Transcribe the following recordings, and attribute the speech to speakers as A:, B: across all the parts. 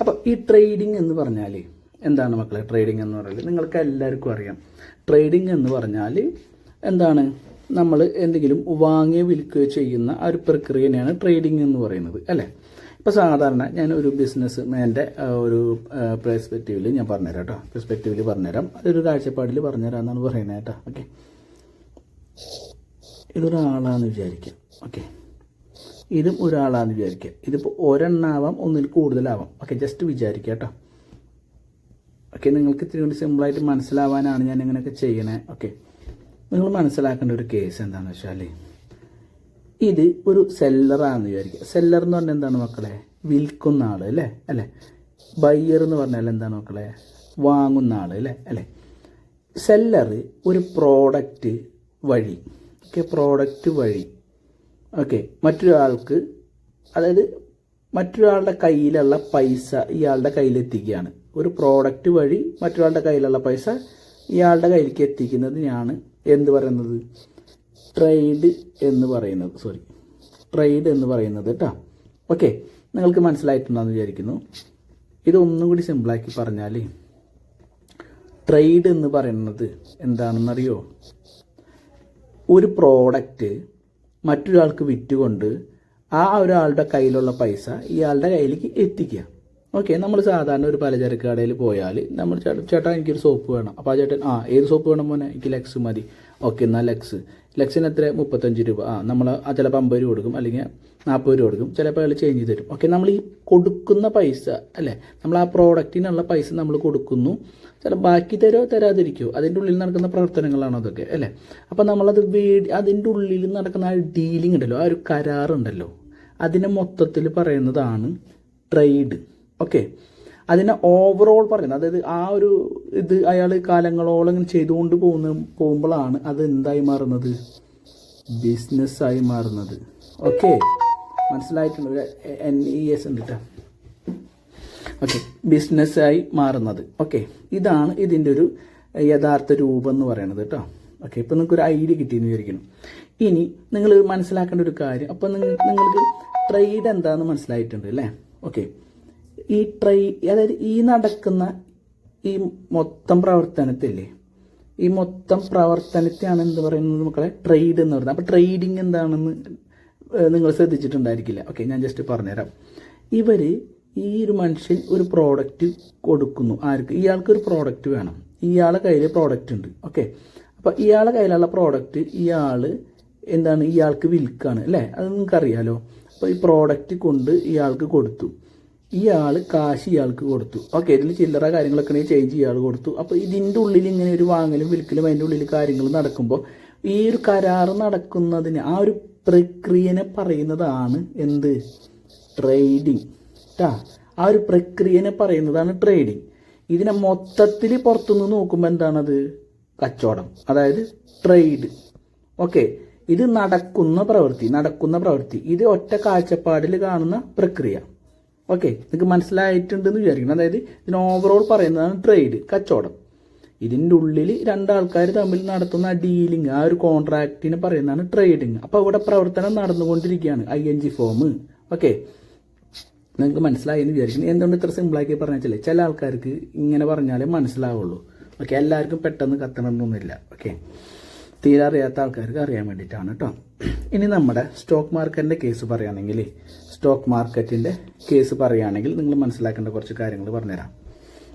A: അപ്പോൾ ഈ ട്രേഡിംഗ് എന്ന് പറഞ്ഞാൽ എന്താണ് മക്കളെ? ട്രേഡിംഗ് എന്ന് പറഞ്ഞാൽ നിങ്ങൾക്ക് എല്ലാവർക്കും അറിയാം. ട്രേഡിംഗ് എന്ന് പറഞ്ഞാൽ എന്താണ്? നമ്മൾ എന്തെങ്കിലും വാങ്ങുകയോ വിൽക്കുകയോ ചെയ്യുന്ന ആ ഒരു പ്രക്രിയനെയാണ് ട്രേഡിംഗ് എന്ന് പറയുന്നത്, അല്ലേ? ഇപ്പോൾ സാധാരണ ഞാൻ ഒരു ബിസിനസ് മാൻ്റെ ഒരു പെർസ്പെക്റ്റീവിൽ ഞാൻ പറഞ്ഞുതരാം കേട്ടോ. പെർസ്പെക്റ്റീവിൽ പറഞ്ഞുതരാം, അതൊരു കാഴ്ചപ്പാടിൽ പറഞ്ഞുതരാം എന്നാണ് പറയുന്നത് കേട്ടോ. ഓക്കെ, ഇതൊരാളാണെന്ന് വിചാരിക്കാം. ഓക്കെ, ഇതും ഒരാളാണെന്ന് വിചാരിക്കുക. ഇതിപ്പോൾ ഒരെണ്ണാവാം, ഒന്നിൽ കൂടുതലാവാം. ഓക്കെ, ജസ്റ്റ് വിചാരിക്കുക കേട്ടോ. ഓക്കെ, നിങ്ങൾക്ക് ഇത്തിരി കൂടി സിമ്പിളായിട്ട് മനസ്സിലാവാനാണ് ഞാൻ ഇങ്ങനെയൊക്കെ ചെയ്യണേ. ഓക്കെ, നിങ്ങൾ മനസ്സിലാക്കേണ്ട ഒരു കേസ് എന്താണെന്ന് വെച്ചാൽ, ഇത് ഒരു സെല്ലറാണെന്ന് വിചാരിക്കുക. സെല്ലർ എന്ന് പറഞ്ഞാൽ എന്താണ് മക്കളെ? വിൽക്കുന്ന ആൾ, അല്ലേ? ബയ്യർ എന്ന് പറഞ്ഞാൽ എന്താണ് മക്കളെ? വാങ്ങുന്ന ആൾ, അല്ലേ? സെല്ലർ ഒരു പ്രോഡക്റ്റ് വഴി, പ്രോഡക്റ്റ് വഴി മറ്റൊരാൾക്ക്, അതായത് മറ്റൊരാളുടെ കയ്യിലുള്ള പൈസ ഇയാളുടെ കയ്യിലെത്തിക്കുകയാണ്. ഒരു പ്രോഡക്റ്റ് വഴി മറ്റൊരാളുടെ കയ്യിലുള്ള പൈസ ഇയാളുടെ കയ്യിലേക്ക് എത്തിക്കുന്നതിനാണ് എന്ത് പറയുന്നത്? ട്രേഡ് എന്ന് പറയുന്നത് കേട്ടോ. ഓക്കെ, നിങ്ങൾക്ക് മനസ്സിലായിട്ടുണ്ടെന്ന് വിചാരിക്കുന്നു. ഇതൊന്നും കൂടി സിമ്പിളാക്കി പറഞ്ഞാൽ, ട്രേഡ് എന്ന് പറയുന്നത് എന്താണെന്നറിയോ? ഒരു പ്രോഡക്റ്റ് മറ്റൊരാൾക്ക് വിറ്റുകൊണ്ട് ആ ഒരാളുടെ കയ്യിലുള്ള പൈസ ഇയാളുടെ കയ്യിലേക്ക് എത്തിക്കുക. ഓക്കെ, നമ്മൾ സാധാരണ ഒരു പലചരക്ക് കടയിൽ പോയാൽ നമ്മൾ ചേട്ടാ എനിക്കൊരു സോപ്പ് വേണം. അപ്പോൾ ആ ചേട്ടൻ ഏത് സോപ്പ് വേണം മോനെ? എനിക്ക് ലെക്സ് മതി. ഓക്കെ, എന്നാൽ ലെക്സിന് എത്ര? 35 രൂപ. നമ്മൾ ചിലപ്പോൾ 50 രൂപ കൊടുക്കും, അല്ലെങ്കിൽ 40 രൂപ കൊടുക്കും, ചിലപ്പോൾ അയാൾ ചേഞ്ച് ചെയ്ത് തരും. ഓക്കെ, നമ്മൾ ഈ കൊടുക്കുന്ന പൈസ, അല്ലേ, നമ്മൾ ആ പ്രോഡക്റ്റിനുള്ള പൈസ നമ്മൾ കൊടുക്കുന്നു. ചില ബാക്കി തരാതിരിക്കുമോ? അതിൻ്റെ ഉള്ളിൽ നടക്കുന്ന പ്രവർത്തനങ്ങളാണോ അതൊക്കെ, അല്ലേ? അപ്പോൾ നമ്മളത് അതിൻ്റെ ഉള്ളിൽ നടക്കുന്ന ആ ഡീലിംഗ് ഉണ്ടല്ലോ, ആ ഒരു കരാറുണ്ടല്ലോ, അതിനെ മൊത്തത്തിൽ പറയുന്നതാണ് ട്രേഡ്. ഓക്കെ, അതിനെ ഓവറോൾ പറയുന്നത്, അതായത് ആ ഒരു ഇത് അയാൾ കാലങ്ങളോളം ഇങ്ങനെ ചെയ്തുകൊണ്ട് പോകുമ്പോഴാണ് അത് എന്തായി മാറുന്നത്? ബിസിനസ്സായി മാറുന്നത്. ഓക്കെ, മനസ്സിലായിട്ടുണ്ട്? NES ഉണ്ട് കേട്ടോ. ഓക്കെ, ബിസിനസ്സായി മാറുന്നത്. ഓക്കെ, ഇതാണ് ഇതിൻ്റെ ഒരു യഥാർത്ഥ രൂപം എന്ന് പറയുന്നത് കേട്ടോ. ഓക്കെ, ഇപ്പം നിങ്ങൾക്കൊരു ഐഡിയ കിട്ടിയെന്ന് വിചാരിക്കണം. ഇനി നിങ്ങൾ മനസ്സിലാക്കേണ്ട ഒരു കാര്യം, അപ്പം നിങ്ങൾക്ക് ട്രേഡ് എന്താണെന്ന് മനസ്സിലായിട്ടുണ്ട് അല്ലേ? ഓക്കെ, ഈ അതായത് ഈ നടക്കുന്ന ഈ മൊത്തം പ്രവർത്തനത്തില്ലേ, ഈ മൊത്തം പ്രവർത്തനത്തെയാണ് എന്ത് പറയുന്നത് മക്കളെ? ട്രേഡ് എന്ന് പറയുന്നത്. അപ്പോൾ ട്രേഡിങ് എന്താണെന്ന് നിങ്ങൾ ശ്രദ്ധിച്ചിട്ടുണ്ടായിരിക്കില്ല. ഓക്കെ, ഞാൻ ജസ്റ്റ് പറഞ്ഞുതരാം. ഈ ഒരു മനുഷ്യൻ ഒരു പ്രോഡക്റ്റ് കൊടുക്കുന്നു. ആർക്ക്? ഇയാൾക്കൊരു പ്രോഡക്റ്റ് വേണം. ഇയാളുടെ കയ്യിൽ പ്രോഡക്റ്റ് ഉണ്ട്. ഓക്കെ, അപ്പോൾ ഇയാളുടെ കയ്യിലുള്ള പ്രോഡക്റ്റ് ഇയാൾക്ക് വിൽക്കാണ്, അല്ലേ? അത് നിങ്ങൾക്കറിയാലോ. അപ്പോൾ ഈ പ്രോഡക്റ്റ് കൊണ്ട് ഇയാൾക്ക് കൊടുത്തു, കാശ് ഇയാൾക്ക് കൊടുത്തു. ഓക്കെ, ഇതിൽ ചില്ലറ കാര്യങ്ങളൊക്കെ ചേഞ്ച് ഇയാൾ കൊടുത്തു. അപ്പോൾ ഇതിൻ്റെ ഉള്ളിൽ ഇങ്ങനെ ഒരു വാങ്ങലും വിൽക്കലും അതിൻ്റെ ഉള്ളിൽ കാര്യങ്ങൾ നടക്കുമ്പോൾ ഈ ഒരു കരാറ് നടക്കുന്നതിന് ആ ഒരു പ്രക്രിയനെ പറയുന്നതാണ് എന്ത്? ട്രേഡിങ്. ആ ഒരു പ്രക്രിയനെ പറയുന്നതാണ് ട്രേഡിങ്. ഇതിനെ മൊത്തത്തിൽ പുറത്തുനിന്ന് നോക്കുമ്പോൾ എന്താണത്? കച്ചവടം, അതായത് ട്രേഡ്. ഓക്കെ, ഇത് നടക്കുന്ന പ്രവൃത്തി. ഇത് ഒറ്റ കാഴ്ചപ്പാടിൽ കാണുന്ന പ്രക്രിയ. ഓക്കെ, നിങ്ങൾക്ക് മനസ്സിലായിട്ടുണ്ടെന്ന് വിചാരിക്കണം. അതായത് ഇതിന് ഓവറോൾ പറയുന്നതാണ് ട്രേഡ്, കച്ചവടം. ഇതിൻ്റെ ഉള്ളിൽ രണ്ടാൾക്കാർ തമ്മിൽ നടത്തുന്ന ഡീലിംഗ്, ആ ഒരു കോൺട്രാക്റ്റിനെ പറയുന്നതാണ് ട്രേഡിങ്. അപ്പോൾ ഇവിടെ പ്രവർത്തനം നടന്നുകൊണ്ടിരിക്കുകയാണ്, ING ഫോം. ഓക്കെ, നിങ്ങൾക്ക് മനസ്സിലായി എന്ന് വിചാരിക്കുന്നു. എന്തുകൊണ്ട് ഇത്ര സിമ്പിളാക്കി പറഞ്ഞാൽ ചില ആൾക്കാർക്ക് ഇങ്ങനെ പറഞ്ഞാലേ മനസ്സിലാവുള്ളൂ. ഓക്കെ, എല്ലാവർക്കും പെട്ടെന്ന് കത്തണമെന്നൊന്നുമില്ല. ഓക്കെ, തീരെ അറിയാത്ത ആൾക്കാർക്ക് അറിയാൻ വേണ്ടിയിട്ടാണ് കേട്ടോ. ഇനി നമ്മുടെ സ്റ്റോക്ക് മാർക്കറ്റിൻ്റെ കേസ് പറയുകയാണെങ്കിൽ നിങ്ങൾ മനസ്സിലാക്കേണ്ട കുറച്ച് കാര്യങ്ങൾ പറഞ്ഞുതരാം.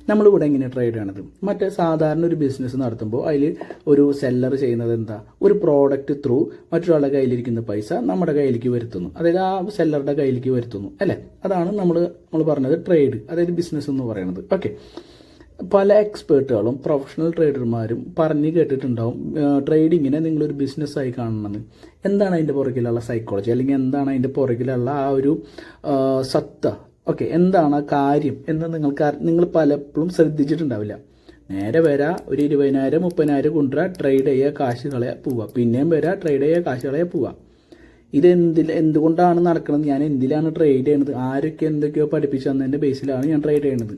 A: നമ്മളിവിടെ എങ്ങനെ ട്രേഡ് ചെയ്യണത്? മറ്റേ സാധാരണ ഒരു ബിസിനസ് നടത്തുമ്പോൾ അതിൽ ഒരു സെല്ലർ ചെയ്യുന്നത് എന്താ? ഒരു പ്രോഡക്റ്റ് ത്രൂ മറ്റൊരാളുടെ കയ്യിലിരിക്കുന്ന പൈസ നമ്മുടെ കയ്യിലേക്ക് വരുത്തുന്നു, അതായത് ആ സെല്ലറുടെ കയ്യിലേക്ക് വരുത്തുന്നു, അല്ലേ? അതാണ് നമ്മൾ പറഞ്ഞത് ട്രേഡ്, അതായത് ബിസിനസ് എന്ന് പറയുന്നത്. ഓക്കെ, പല എക്സ്പേർട്ടുകളും പ്രൊഫഷണൽ ട്രേഡർമാരും പറഞ്ഞു കേട്ടിട്ടുണ്ടാവും ട്രേഡിങ്ങിനെ നിങ്ങളൊരു ബിസിനസ്സായി കാണണമെന്ന്. എന്താണ് അതിൻ്റെ പുറകിലുള്ള സൈക്കോളജി, അല്ലെങ്കിൽ എന്താണ് അതിൻ്റെ പുറകിലുള്ള ആ ഒരു സത്ത? ഓക്കെ, എന്താണ് ആ കാര്യം എന്ന് നിങ്ങൾ പലപ്പോഴും ശ്രദ്ധിച്ചിട്ടുണ്ടാവില്ല. നേരെ വരാ, ഒരു 20,000 30,000 കൊണ്ടുവരാ, ട്രേഡ് ചെയ്യുക, കാശ് കളയാ, പോവുക. പിന്നെയും വരാ, ട്രേഡ് ചെയ്യുക, കാശ് കളയാ, പോവുക. എന്തുകൊണ്ടാണ് നടക്കുന്നത്? ഞാൻ എന്തിലാണ് ട്രേഡ് ചെയ്യണത്? ആരൊക്കെ എന്തൊക്കെയോ പഠിപ്പിച്ചു തന്നതിൻ്റെ ബേസിലാണ് ഞാൻ ട്രേഡ് ചെയ്യണത്.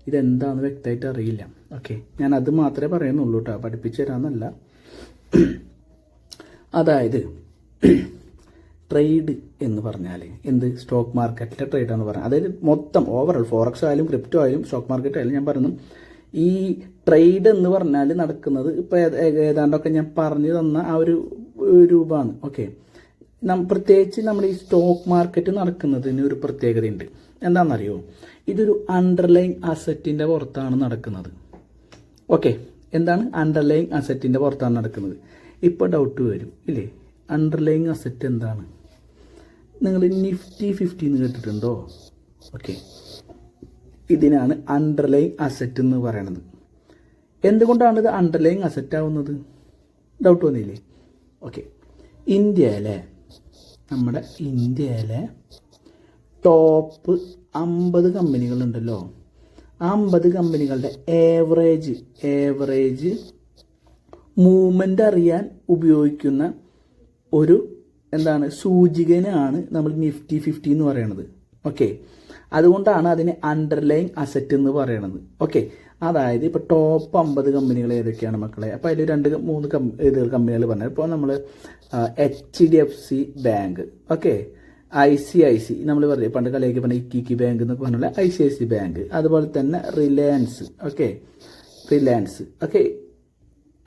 A: ഇതെന്താണെന്ന് വ്യക്തമായിട്ട് അറിയില്ല. ഓക്കെ, ഞാൻ അത് മാത്രമേ പറയുന്നുള്ളൂ കേട്ടോ, പഠിപ്പിച്ചു തരാമെന്നല്ല. അതായത് ട്രേഡ് എന്ന് പറഞ്ഞാൽ സ്റ്റോക്ക് മാർക്കറ്റിലെ ട്രേഡാന്ന് പറഞ്ഞാൽ അതായത് മൊത്തം ഓവറോൾ ഫോറക്സ് ആയാലും ക്രിപ്റ്റോ ആയാലും സ്റ്റോക്ക് മാർക്കറ്റ് ആയാലും ഞാൻ പറയുന്നു ഈ ട്രേഡ് എന്ന് പറഞ്ഞാൽ നടക്കുന്നത് ഇപ്പോൾ ഏതാണ്ടൊക്കെ ഞാൻ പറഞ്ഞു തന്ന ആ ഒരു രൂപമാണ്. ഓക്കെ, പ്രത്യേകിച്ച് നമ്മൾ ഈ സ്റ്റോക്ക് മാർക്കറ്റ് നടക്കുന്നതിന് ഒരു പ്രത്യേകതയുണ്ട്. എന്താണെന്നറിയോ? ഇതൊരു അണ്ടർലൈൻ അസറ്റിൻ്റെ പുറത്താണ് നടക്കുന്നത്. ഓക്കെ, എന്താണ് അണ്ടർലൈൻ അസറ്റിൻ്റെ പുറത്താണ് നടക്കുന്നത്? ഇപ്പോൾ ഡൗട്ട് വരും ഇല്ലേ, അണ്ടർലൈൻ അസറ്റ് എന്താണ്? നിങ്ങൾ നിഫ്റ്റി 50 എന്ന് കേട്ടിട്ടുണ്ടോ? ഓക്കെ, ഇതിനാണ് അണ്ടർലൈൻ അസറ്റ് എന്ന് പറയുന്നത്. എന്തുകൊണ്ടാണ് ഇത് അണ്ടർലൈൻ അസറ്റ് ആവുന്നത്? ഡൗട്ട് വന്നില്ലേ? ഓക്കെ, നമ്മുടെ ഇന്ത്യയിലെ ടോപ്പ് 50 കമ്പനികളുണ്ടല്ലോ, ആ 50 കമ്പനികളുടെ ഏവറേജ് മൂവ്മെൻ്റ് അറിയാൻ ഉപയോഗിക്കുന്ന ഒരു സൂചികനാണ് നമ്മൾ നിഫ്റ്റി 50 എന്ന് പറയുന്നത്. ഓക്കെ, അതുകൊണ്ടാണ് അതിനെ അണ്ടർലൈൻ അസറ്റ് എന്ന് പറയുന്നത്. ഓക്കെ, അതായത് ഇപ്പോൾ ടോപ്പ് 50 കമ്പനികൾ ഏതൊക്കെയാണ് മക്കളെ? അപ്പോൾ അതിൽ 2-3 കമ്പനികൾ പറഞ്ഞത്. ഇപ്പോൾ നമ്മൾ HDFC ബാങ്ക്, ഓക്കെ, ICIC നമ്മൾ പറയും പണ്ട് കളിയാക്കി പറഞ്ഞ ഇക്കി ബാങ്ക് എന്നൊക്കെ പറഞ്ഞാൽ ICIC ബാങ്ക്, അതുപോലെ തന്നെ റിലയൻസ്. ഓക്കെ,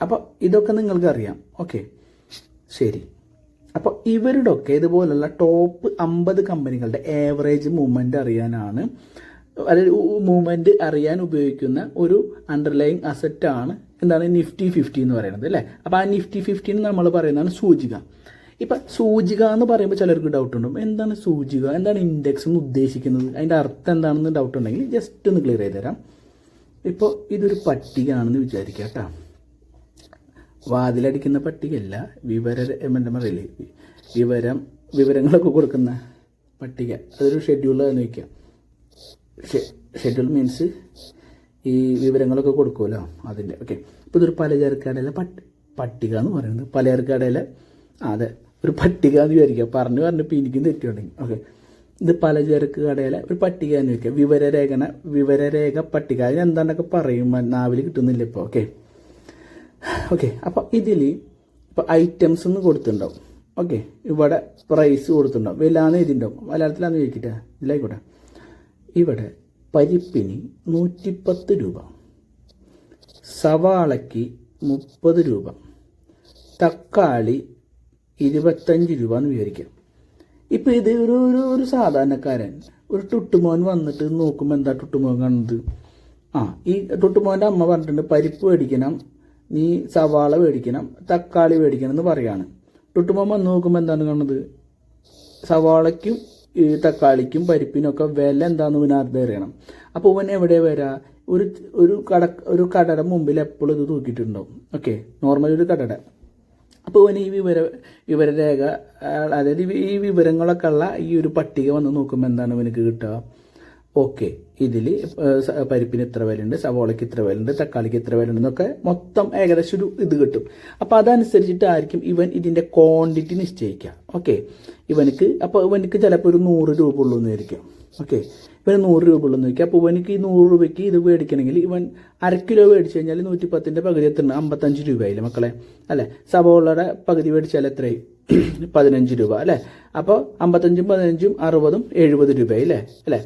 A: അപ്പോൾ ഇതൊക്കെ നിങ്ങൾക്ക് അറിയാം. ഓക്കെ, ശരി. അപ്പോൾ ഇവരുടെ ഒക്കെ ഇതുപോലുള്ള ടോപ്പ് 50 കമ്പനികളുടെ ഏവറേജ് മൂവ്മെൻ്റ് അറിയാനാണ്, അതായത് മൂവ്മെൻറ്റ് അറിയാൻ ഉപയോഗിക്കുന്ന ഒരു അണ്ടർലൈൻ അസറ്റാണ് നിഫ്റ്റി 50 എന്ന് പറയുന്നത് അല്ലേ. അപ്പോൾ ആ നിഫ്റ്റി 50 നമ്മൾ പറയുന്നതാണ് സൂചിക. ഇപ്പം സൂചിക എന്ന് പറയുമ്പോൾ ചിലർക്ക് ഡൗട്ട് ഉണ്ടാവും, എന്താണ് സൂചിക, എന്താണ് ഇൻഡെക്സ് എന്ന് ഉദ്ദേശിക്കുന്നത്, അതിൻ്റെ അർത്ഥം എന്താണെന്ന് ഡൗട്ട് ഉണ്ടെങ്കിൽ ജസ്റ്റ് ഒന്ന് ക്ലിയർ ചെയ്ത് തരാം. ഇപ്പോൾ ഇതൊരു പട്ടികയാണെന്ന് വിചാരിക്കുക കേട്ടോ. വാതിലടിക്കുന്ന പട്ടികയല്ല, വിവരങ്ങളൊക്കെ കൊടുക്കുന്ന പട്ടിക. അതൊരു ഷെഡ്യൂളാണെന്ന് വയ്ക്കാം. ഷെഡ്യൂൾ മീൻസ് ഈ വിവരങ്ങളൊക്കെ കൊടുക്കുമല്ലോ അതിൻ്റെ. ഓക്കെ, ഇപ്പോൾ ഇതൊരു പലചരക്ക് കടയിലെ പട്ടിക എന്ന് പറയുന്നത്. പലചരക്ക് കടയിലെ അതെ ഒരു പട്ടിക എന്ന് വിചാരിക്കുക. പറഞ്ഞപ്പോൾ എനിക്കും തെറ്റുണ്ടെങ്കിൽ. ഓക്കെ, ഇത് പലചരക്ക് കടയിലെ ഒരു പട്ടിക എന്ന് വയ്ക്കുക. വിവരരേഖ പട്ടിക, അതിനെന്താണ്ടൊക്കെ പറയും, നാവിൽ കിട്ടുന്നില്ല ഇപ്പോൾ. ഓക്കെ, അപ്പോൾ ഇതിൽ ഇപ്പോൾ ഐറ്റംസ് എന്ന് കൊടുത്തിട്ടുണ്ടാവും. ഓക്കെ, ഇവിടെ പ്രൈസ് കൊടുത്തിട്ടുണ്ടാവും, വിലാന്ന് എഴുതിയിട്ടുണ്ടാവും. മലയാളത്തിലാന്ന് ചോദിക്കട്ടെ, ഇതിലായിക്കോട്ടെ. ഇവിടെ പരിപ്പിന് 110 രൂപ, സവാളയ്ക്ക് 30 രൂപ, തക്കാളി 25 രൂപ എന്ന് വിചാരിക്കാം. ഇപ്പോൾ ഇത് ഒരു സാധാരണക്കാരൻ, ഒരു ടുട്ടുമോൻ വന്നിട്ട് നോക്കുമ്പോൾ എന്താ ടുട്ടുമോൻ കാണുന്നത്? ഈ ടുട്ടുമോൻ്റെ അമ്മ പറഞ്ഞിട്ടുണ്ട് പരിപ്പ് മേടിക്കണം, നീ സവാള മേടിക്കണം, തക്കാളി മേടിക്കണം എന്ന് പറയാണ്. ടുട്ടുമോൻ വന്ന് നോക്കുമ്പോൾ എന്താണ് കാണുന്നത്? സവാളയ്ക്കും ഈ തക്കാളിക്കും പരിപ്പിനൊക്കെ വില എന്താണെന്ന് ഇവനറിയാൻ അറിയണം. അപ്പോൾ ഇവൻ എവിടെ വരാ? ഒരു കടയുടെ മുമ്പിൽ എപ്പോഴും ഇത് തൂക്കിയിട്ടുണ്ടാവും. ഓക്കെ, നോർമലി ഒരു കടയുടെ. അപ്പോൾ ഇവന് ഈ വിവരരേഖ, അതായത് ഈ വിവരങ്ങളൊക്കെ ഉള്ള ഈ ഒരു പട്ടിക വന്ന് നോക്കുമ്പോൾ എന്താണ് ഇവനക്ക് കിട്ടുക? ഓക്കെ, ഇതിൽ പരിപ്പിന് ഇത്ര വിലയുണ്ട്, സവോളയ്ക്ക് ഇത്ര വിലയുണ്ട്, തക്കാളിക്ക് ഇത്ര വിലയുണ്ട് എന്നൊക്കെ മൊത്തം ഏകദേശം ഒരു ഇത് കിട്ടും. അപ്പോൾ അതനുസരിച്ചിട്ടായിരിക്കും ഇവൻ ഇതിൻ്റെ ക്വാണ്ടിറ്റി നിശ്ചയിക്കുക. ഓക്കെ, ഇവനക്ക് ചിലപ്പോൾ ഒരു 100 രൂപ ഉള്ളൂ എന്ന് വിചാരിക്കാം. ഓക്കെ, ഇവന് 100 രൂപ ഉള്ളൂ എന്ന് വയ്ക്കുക. അപ്പോൾ ഇവനക്ക് ഈ 100 രൂപയ്ക്ക് ഇത് മേടിക്കണമെങ്കിൽ ഇവൻ 1/2 കിലോ മേടിച്ചു കഴിഞ്ഞാൽ 110ൻ്റെ പകുതി എത്തുന്നത് 55 രൂപയായില്ലേ മക്കളെ? അല്ലേ, സവോളയുടെ പകുതി മേടിച്ചാൽ എത്രയായി? 15 രൂപ അല്ലേ? അപ്പോൾ 55ഉം 15ഉം 60ഉം 70 രൂപയായി അല്ലേ?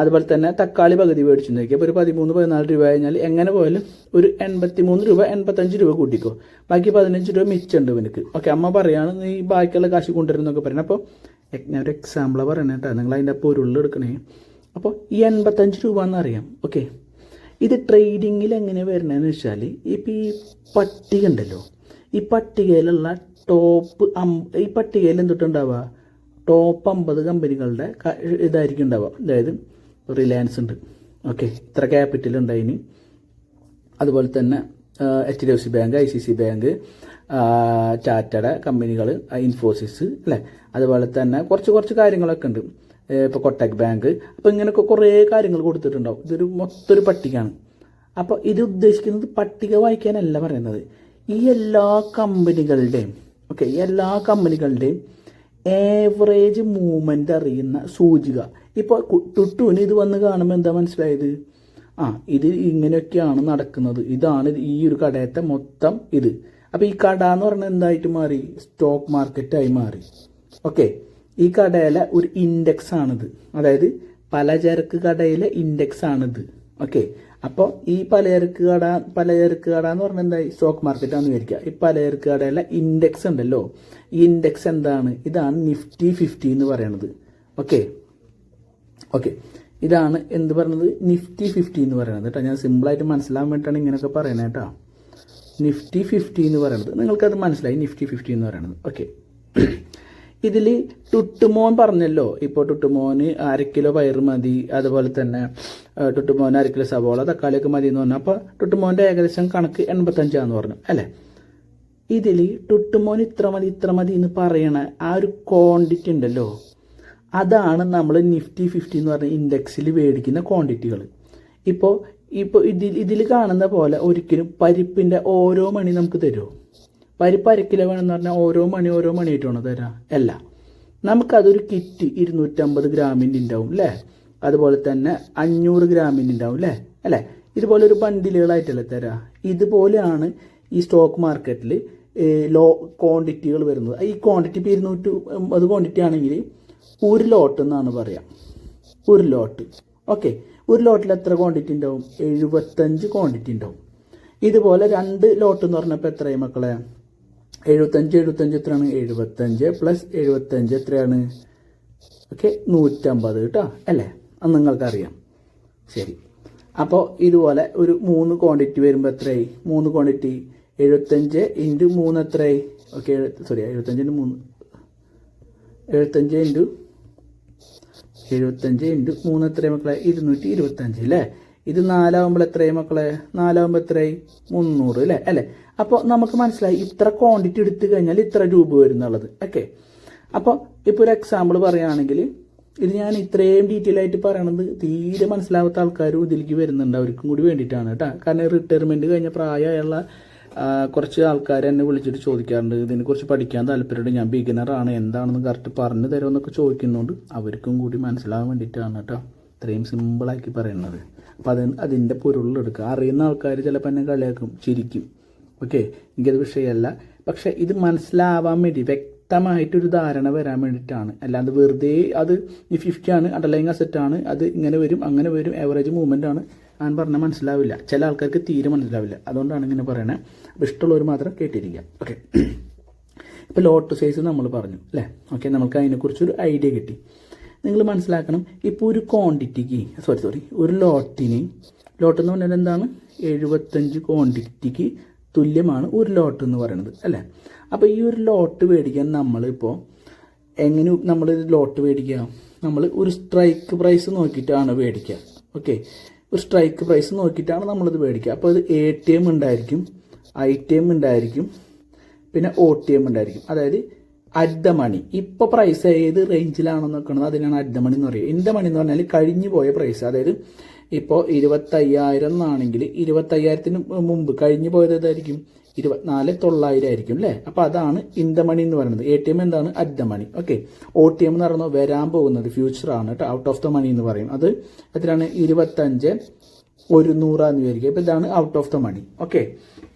A: അതുപോലെ തന്നെ തക്കാളി പകുതി മേടിച്ചു നോക്കിയാൽ അപ്പോൾ ഒരു 13-14 രൂപ കഴിഞ്ഞാൽ എങ്ങനെ പോയാലും ഒരു 83 രൂപ 85 രൂപ കൂട്ടിക്കോ, ബാക്കി 15 രൂപ മിച്ചുണ്ട് ഇവനക്ക്. ഓക്കെ, അമ്മ പറയാണ് നീ ബാക്കിയുള്ള കാശ് കൊണ്ടുവരുന്നൊക്കെ പറയുന്നത്. അപ്പോൾ ഞാൻ ഒരു എക്സാമ്പിളാണ് പറയുന്നത് കേട്ടോ, നിങ്ങൾ അതിൻ്റെ പൊരുളെടുക്കണേ. അപ്പോൾ ഈ 85 രൂപ എന്നറിയാം. ഓക്കെ, ഇത് ട്രേഡിങ്ങിൽ എങ്ങനെ വരണതെന്ന് വെച്ചാൽ ഇപ്പോൾ ഈ പട്ടിക ഉണ്ടല്ലോ, ഈ പട്ടികയിലുള്ള ഈ പട്ടികയിൽ എന്തിട്ടുണ്ടാവുക? ടോപ്പ് 50 കമ്പനികളുടെ ഇതായിരിക്കും ഉണ്ടാവുക. അതായത് റിലയൻസ് ഉണ്ട്, ഓക്കെ, ഇത്ര ക്യാപിറ്റൽ ഉണ്ടായിന്. അതുപോലെ തന്നെ HDFC ബാങ്ക്, ICICI ബാങ്ക്, ടാറ്റയുടെ കമ്പനികൾ, ഇൻഫോസിസ് അല്ലേ. അതുപോലെ തന്നെ കുറച്ച് കാര്യങ്ങളൊക്കെ ഉണ്ട്. ഇപ്പോൾ കൊട്ടക് ബാങ്ക്. അപ്പോൾ ഇങ്ങനെയൊക്കെ കുറേ കാര്യങ്ങൾ കൊടുത്തിട്ടുണ്ടാവും. ഇതൊരു മൊത്തം പട്ടികയാണ്. അപ്പോൾ ഇത് ഉദ്ദേശിക്കുന്നത് പട്ടിക വായിക്കാനല്ല പറയുന്നത്, ഈ എല്ലാ കമ്പനികളുടെയും ഏവറേജ് മൂവ്മെൻ്റ് അറിയുന്ന സൂചിക. ഇപ്പോൾ ടുട്ടുവിന് ഇത് വന്ന് കാണുമ്പോൾ എന്താ മനസ്സിലായത്? ഇത് ഇങ്ങനെയൊക്കെയാണ് നടക്കുന്നത്, ഇതാണ് ഈ ഒരു കടയത്തെ മൊത്തം ഇത്. അപ്പോൾ ഈ കട എന്ന് പറഞ്ഞാൽ എന്തായിട്ട് മാറി? സ്റ്റോക്ക് മാർക്കറ്റായി മാറി. ഓക്കെ, ഈ കടയിലെ ഒരു ഇൻഡെക്സ് ആണിത്, അതായത് പലചരക്ക് കടയിലെ ഇൻഡെക്സ് ആണിത്. ഓക്കെ, അപ്പോൾ ഈ പലചരക്ക് കട എന്ന് പറഞ്ഞാൽ എന്തായി, സ്റ്റോക്ക് മാർക്കറ്റാണെന്ന് വിചാരിക്കുക. ഈ പലചരക്ക് കടയിലെ ഇൻഡെക്സ് ഉണ്ടല്ലോ, ഈ ഇൻഡെക്സ് എന്താണ്, ഇതാണ് നിഫ്റ്റി 50 എന്ന് പറയുന്നത്. ഓക്കെ, ഇതാണ് എന്ത് പറയുന്നത്, നിഫ്റ്റി 50 എന്ന് പറയുന്നത് കേട്ടോ. ഞാൻ സിമ്പിളായിട്ട് മനസ്സിലാകാൻ വേണ്ടിയിട്ടാണ് ഇങ്ങനെയൊക്കെ പറയുന്നത് കേട്ടോ. നിഫ്റ്റി 50 എന്ന് പറയുന്നത് നിങ്ങൾക്കത് മനസ്സിലായി, നിഫ്റ്റി 50 എന്ന് പറയുന്നത്. ഓക്കെ, ഇതിൽ ടുട്ടുമോൻ പറഞ്ഞല്ലോ, ഇപ്പോൾ ടുട്ടുമോന് 1/2 കിലോ പയർ മതി, അതുപോലെ തന്നെ ടുട്ടുമോന് 1/2 കിലോ സവോള തക്കാളിയൊക്കെ മതി എന്ന് പറഞ്ഞു. അപ്പോൾ ടുട്ടുമോൻ്റെ ഏകദേശം കണക്ക് 85 പറഞ്ഞു അല്ലേ. ഇതിൽ ടുട്ടുമോൻ ഇത്ര മതി എന്ന് പറയണ ആ ഒരു ക്വാണ്ടിറ്റി ഉണ്ടല്ലോ, അതാണ് നമ്മൾ നിഫ്റ്റി 50 എന്ന് പറഞ്ഞ ഇൻഡെക്സിൽ മേടിക്കുന്ന ക്വാണ്ടിറ്റികൾ. ഇപ്പോൾ ഇതിൽ കാണുന്ന പോലെ ഒരിക്കലും പരിപ്പിൻ്റെ ഓരോ മണി നമുക്ക് തരുമോ? പരിപ്പ് 1/2 കിലോ വേണമെന്ന് പറഞ്ഞാൽ ഓരോ മണിയായിട്ടാണോ തരാം? അല്ല, നമുക്കതൊരു കിറ്റ് 250 ഗ്രാമിൻ്റെ ഉണ്ടാവും അല്ലേ, അതുപോലെ തന്നെ 500 ഗ്രാമിൻ്റെ ഉണ്ടാവും അല്ലേ. ഇതുപോലെ ഒരു ബണ്ടിലുകളായിട്ടല്ലേ തരാം. ഇതുപോലെയാണ് ഈ സ്റ്റോക്ക് മാർക്കറ്റിൽ ലോ ക്വാണ്ടിറ്റികൾ വരുന്നത്. ഈ ക്വാണ്ടിറ്റി ഇപ്പോൾ 250 ക്വാണ്ടിറ്റി ആണെങ്കിൽ ഒരു ലോട്ട് എന്നാണ് പറയാം, ഒരു ലോട്ട്. ഓക്കെ, ഒരു ലോട്ടിൽ എത്ര ക്വാണ്ടിറ്റി ഉണ്ടാവും? 75 ക്വാണ്ടിറ്റി ഉണ്ടാവും. ഇതുപോലെ 2 ലോട്ട് എന്ന് പറഞ്ഞപ്പോൾ എത്രയും മക്കളെ? 75 എത്രയാണ്? 75 പ്ലസ് 75 എത്രയാണ്? ഓക്കെ, 150 കേട്ടോ അല്ലേ, അത് നിങ്ങൾക്കറിയാം. ശരി, അപ്പോൾ ഇതുപോലെ ഒരു 3 ക്വാണ്ടിറ്റി വരുമ്പോൾ എത്രയായി? 3 ക്വാണ്ടിറ്റി 75 ഇൻറ്റു 3 എത്രയായി? ഓക്കെ, 75 ഇൻറ്റു 3 എത്രയും മക്കളെ? 225 അല്ലേ. ഇത് 4 ആകുമ്പോൾ എത്രയും മക്കളെ? 4 ആകുമ്പോൾ എത്രയായി? 300 അല്ലേ. അപ്പോൾ നമുക്ക് മനസ്സിലായി ഇത്ര ക്വാണ്ടിറ്റി എടുത്തു കഴിഞ്ഞാൽ ഇത്ര രൂപ വരുന്നുള്ളത്. ഓക്കെ, അപ്പോൾ ഇപ്പോൾ ഒരു എക്സാമ്പിൾ പറയുകയാണെങ്കിൽ, ഇത് ഞാൻ ഇത്രയും ഡീറ്റെയിൽ ആയിട്ട് പറയണത് തീരെ മനസ്സിലാവാത്ത ആൾക്കാരും ഇതിലേക്ക് വരുന്നുണ്ട്, അവർക്കും കൂടി വേണ്ടിയിട്ടാണ് കേട്ടോ. കാരണം റിട്ടയർമെൻറ്റ് കഴിഞ്ഞ പ്രായമുള്ള കുറച്ച് ആൾക്കാർ എന്നെ വിളിച്ചിട്ട് ചോദിക്കാറുണ്ട്, ഇതിനെക്കുറിച്ച് പഠിക്കാൻ താല്പര്യമുണ്ട്, ഞാൻ ബിഗിനറാണ്, എന്താണെന്ന് കറക്റ്റ് പറഞ്ഞു തരുമെന്നൊക്കെ ചോദിക്കുന്നുണ്ട്. അവർക്കും കൂടി മനസ്സിലാവാൻ വേണ്ടിയിട്ടാണ് കേട്ടോ ഇത്രയും സിമ്പിളാക്കി പറയുന്നത്. അപ്പോൾ അതിൻ്റെ പൊരുളെടുക്കുക. അറിയുന്ന ആൾക്കാർ ചിലപ്പോൾ എന്നെ കളിയാക്കും, ചിരിക്കും. ഓക്കെ, എനിക്കത് വിഷയമല്ല, പക്ഷേ ഇത് മനസ്സിലാവാൻ വേണ്ടി വ്യക്തമായിട്ടൊരു ധാരണ വരാൻ വേണ്ടിയിട്ടാണ്. അല്ലാണ്ട് വെറുതെ അത് ഈ 50 ആണ്, അണ്ടർലൈങ് അസറ്റാണ്, അത് ഇങ്ങനെ വരും അങ്ങനെ വരും, ആവറേജ് മൂവ്മെൻ്റ് ആണ് ഞാൻ പറഞ്ഞാൽ മനസ്സിലാവില്ല. ചില ആൾക്കാർക്ക് തീരെ മനസ്സിലാവില്ല, അതുകൊണ്ടാണ് ഇങ്ങനെ പറയണേ. അപ്പോൾ ഇഷ്ടമുള്ളവർ മാത്രം കേട്ടിരിക്കുക. ഓക്കെ, ഇപ്പോൾ ലോട്ട് സൈസ് നമ്മൾ പറഞ്ഞു അല്ലേ. ഓക്കെ, നമുക്ക് അതിനെക്കുറിച്ചൊരു ഐഡിയ കിട്ടി. നിങ്ങൾ മനസ്സിലാക്കണം, ഇപ്പോൾ ഒരു ക്വാണ്ടിറ്റിക്ക് ഒരു ലോട്ടിന്, ലോട്ട് എന്ന് പറഞ്ഞാൽ എന്താണ്? 75 ക്വാണ്ടിറ്റിക്ക് തുല്യമാണ് ഒരു ലോട്ട് എന്ന് പറയുന്നത് അല്ലേ. അപ്പോൾ ഈ ഒരു ലോട്ട് മേടിക്കാൻ നമ്മളിപ്പോൾ എങ്ങനെ നമ്മൾ ലോട്ട് മേടിക്കുക? നമ്മൾ ഒരു സ്ട്രൈക്ക് പ്രൈസ് നോക്കിയിട്ടാണ് മേടിക്കുക. ഓക്കെ, ഒരു സ്ട്രൈക്ക് പ്രൈസ് നോക്കിയിട്ടാണ് നമ്മളിത് മേടിക്കുക. അപ്പോൾ അത് ATM ഉണ്ടായിരിക്കും, ITM ഉണ്ടായിരിക്കും, പിന്നെ OTM ഉണ്ടായിരിക്കും. അതായത് അറ്റ് ദ മണി, ഇപ്പോൾ പ്രൈസ് ഏത് റേഞ്ചിലാണെന്ന് നോക്കുന്നത് അതിനാണ് അറ്റ് ദ മണി എന്ന് പറയുക. ഇൻ ദ മണി എന്ന് പറഞ്ഞാൽ കഴിഞ്ഞു പോയ പ്രൈസ്. അതായത് ഇപ്പോൾ 25,000 എന്നാണെങ്കിൽ 25,000 മുമ്പ് കഴിഞ്ഞു പോയത് ഏതായിരിക്കും? 24,900 ആയിരിക്കും അല്ലേ. അപ്പോൾ അതാണ് ഇൻ ദ മണി എന്ന് പറയുന്നത്. ATM എന്താണ്? At the money. Okay, OTM എന്ന് പറയുന്നത് വരാൻ പോകുന്നത്, ഫ്യൂച്ചറാണ് കേട്ടോ, ഔട്ട് ഓഫ് ദ മണി എന്ന് പറയും. അത് എത്രയാണ്? 25,100 എന്ന് വിചാരിക്കുക. അപ്പോൾ ഇതാണ് out of the money. Okay,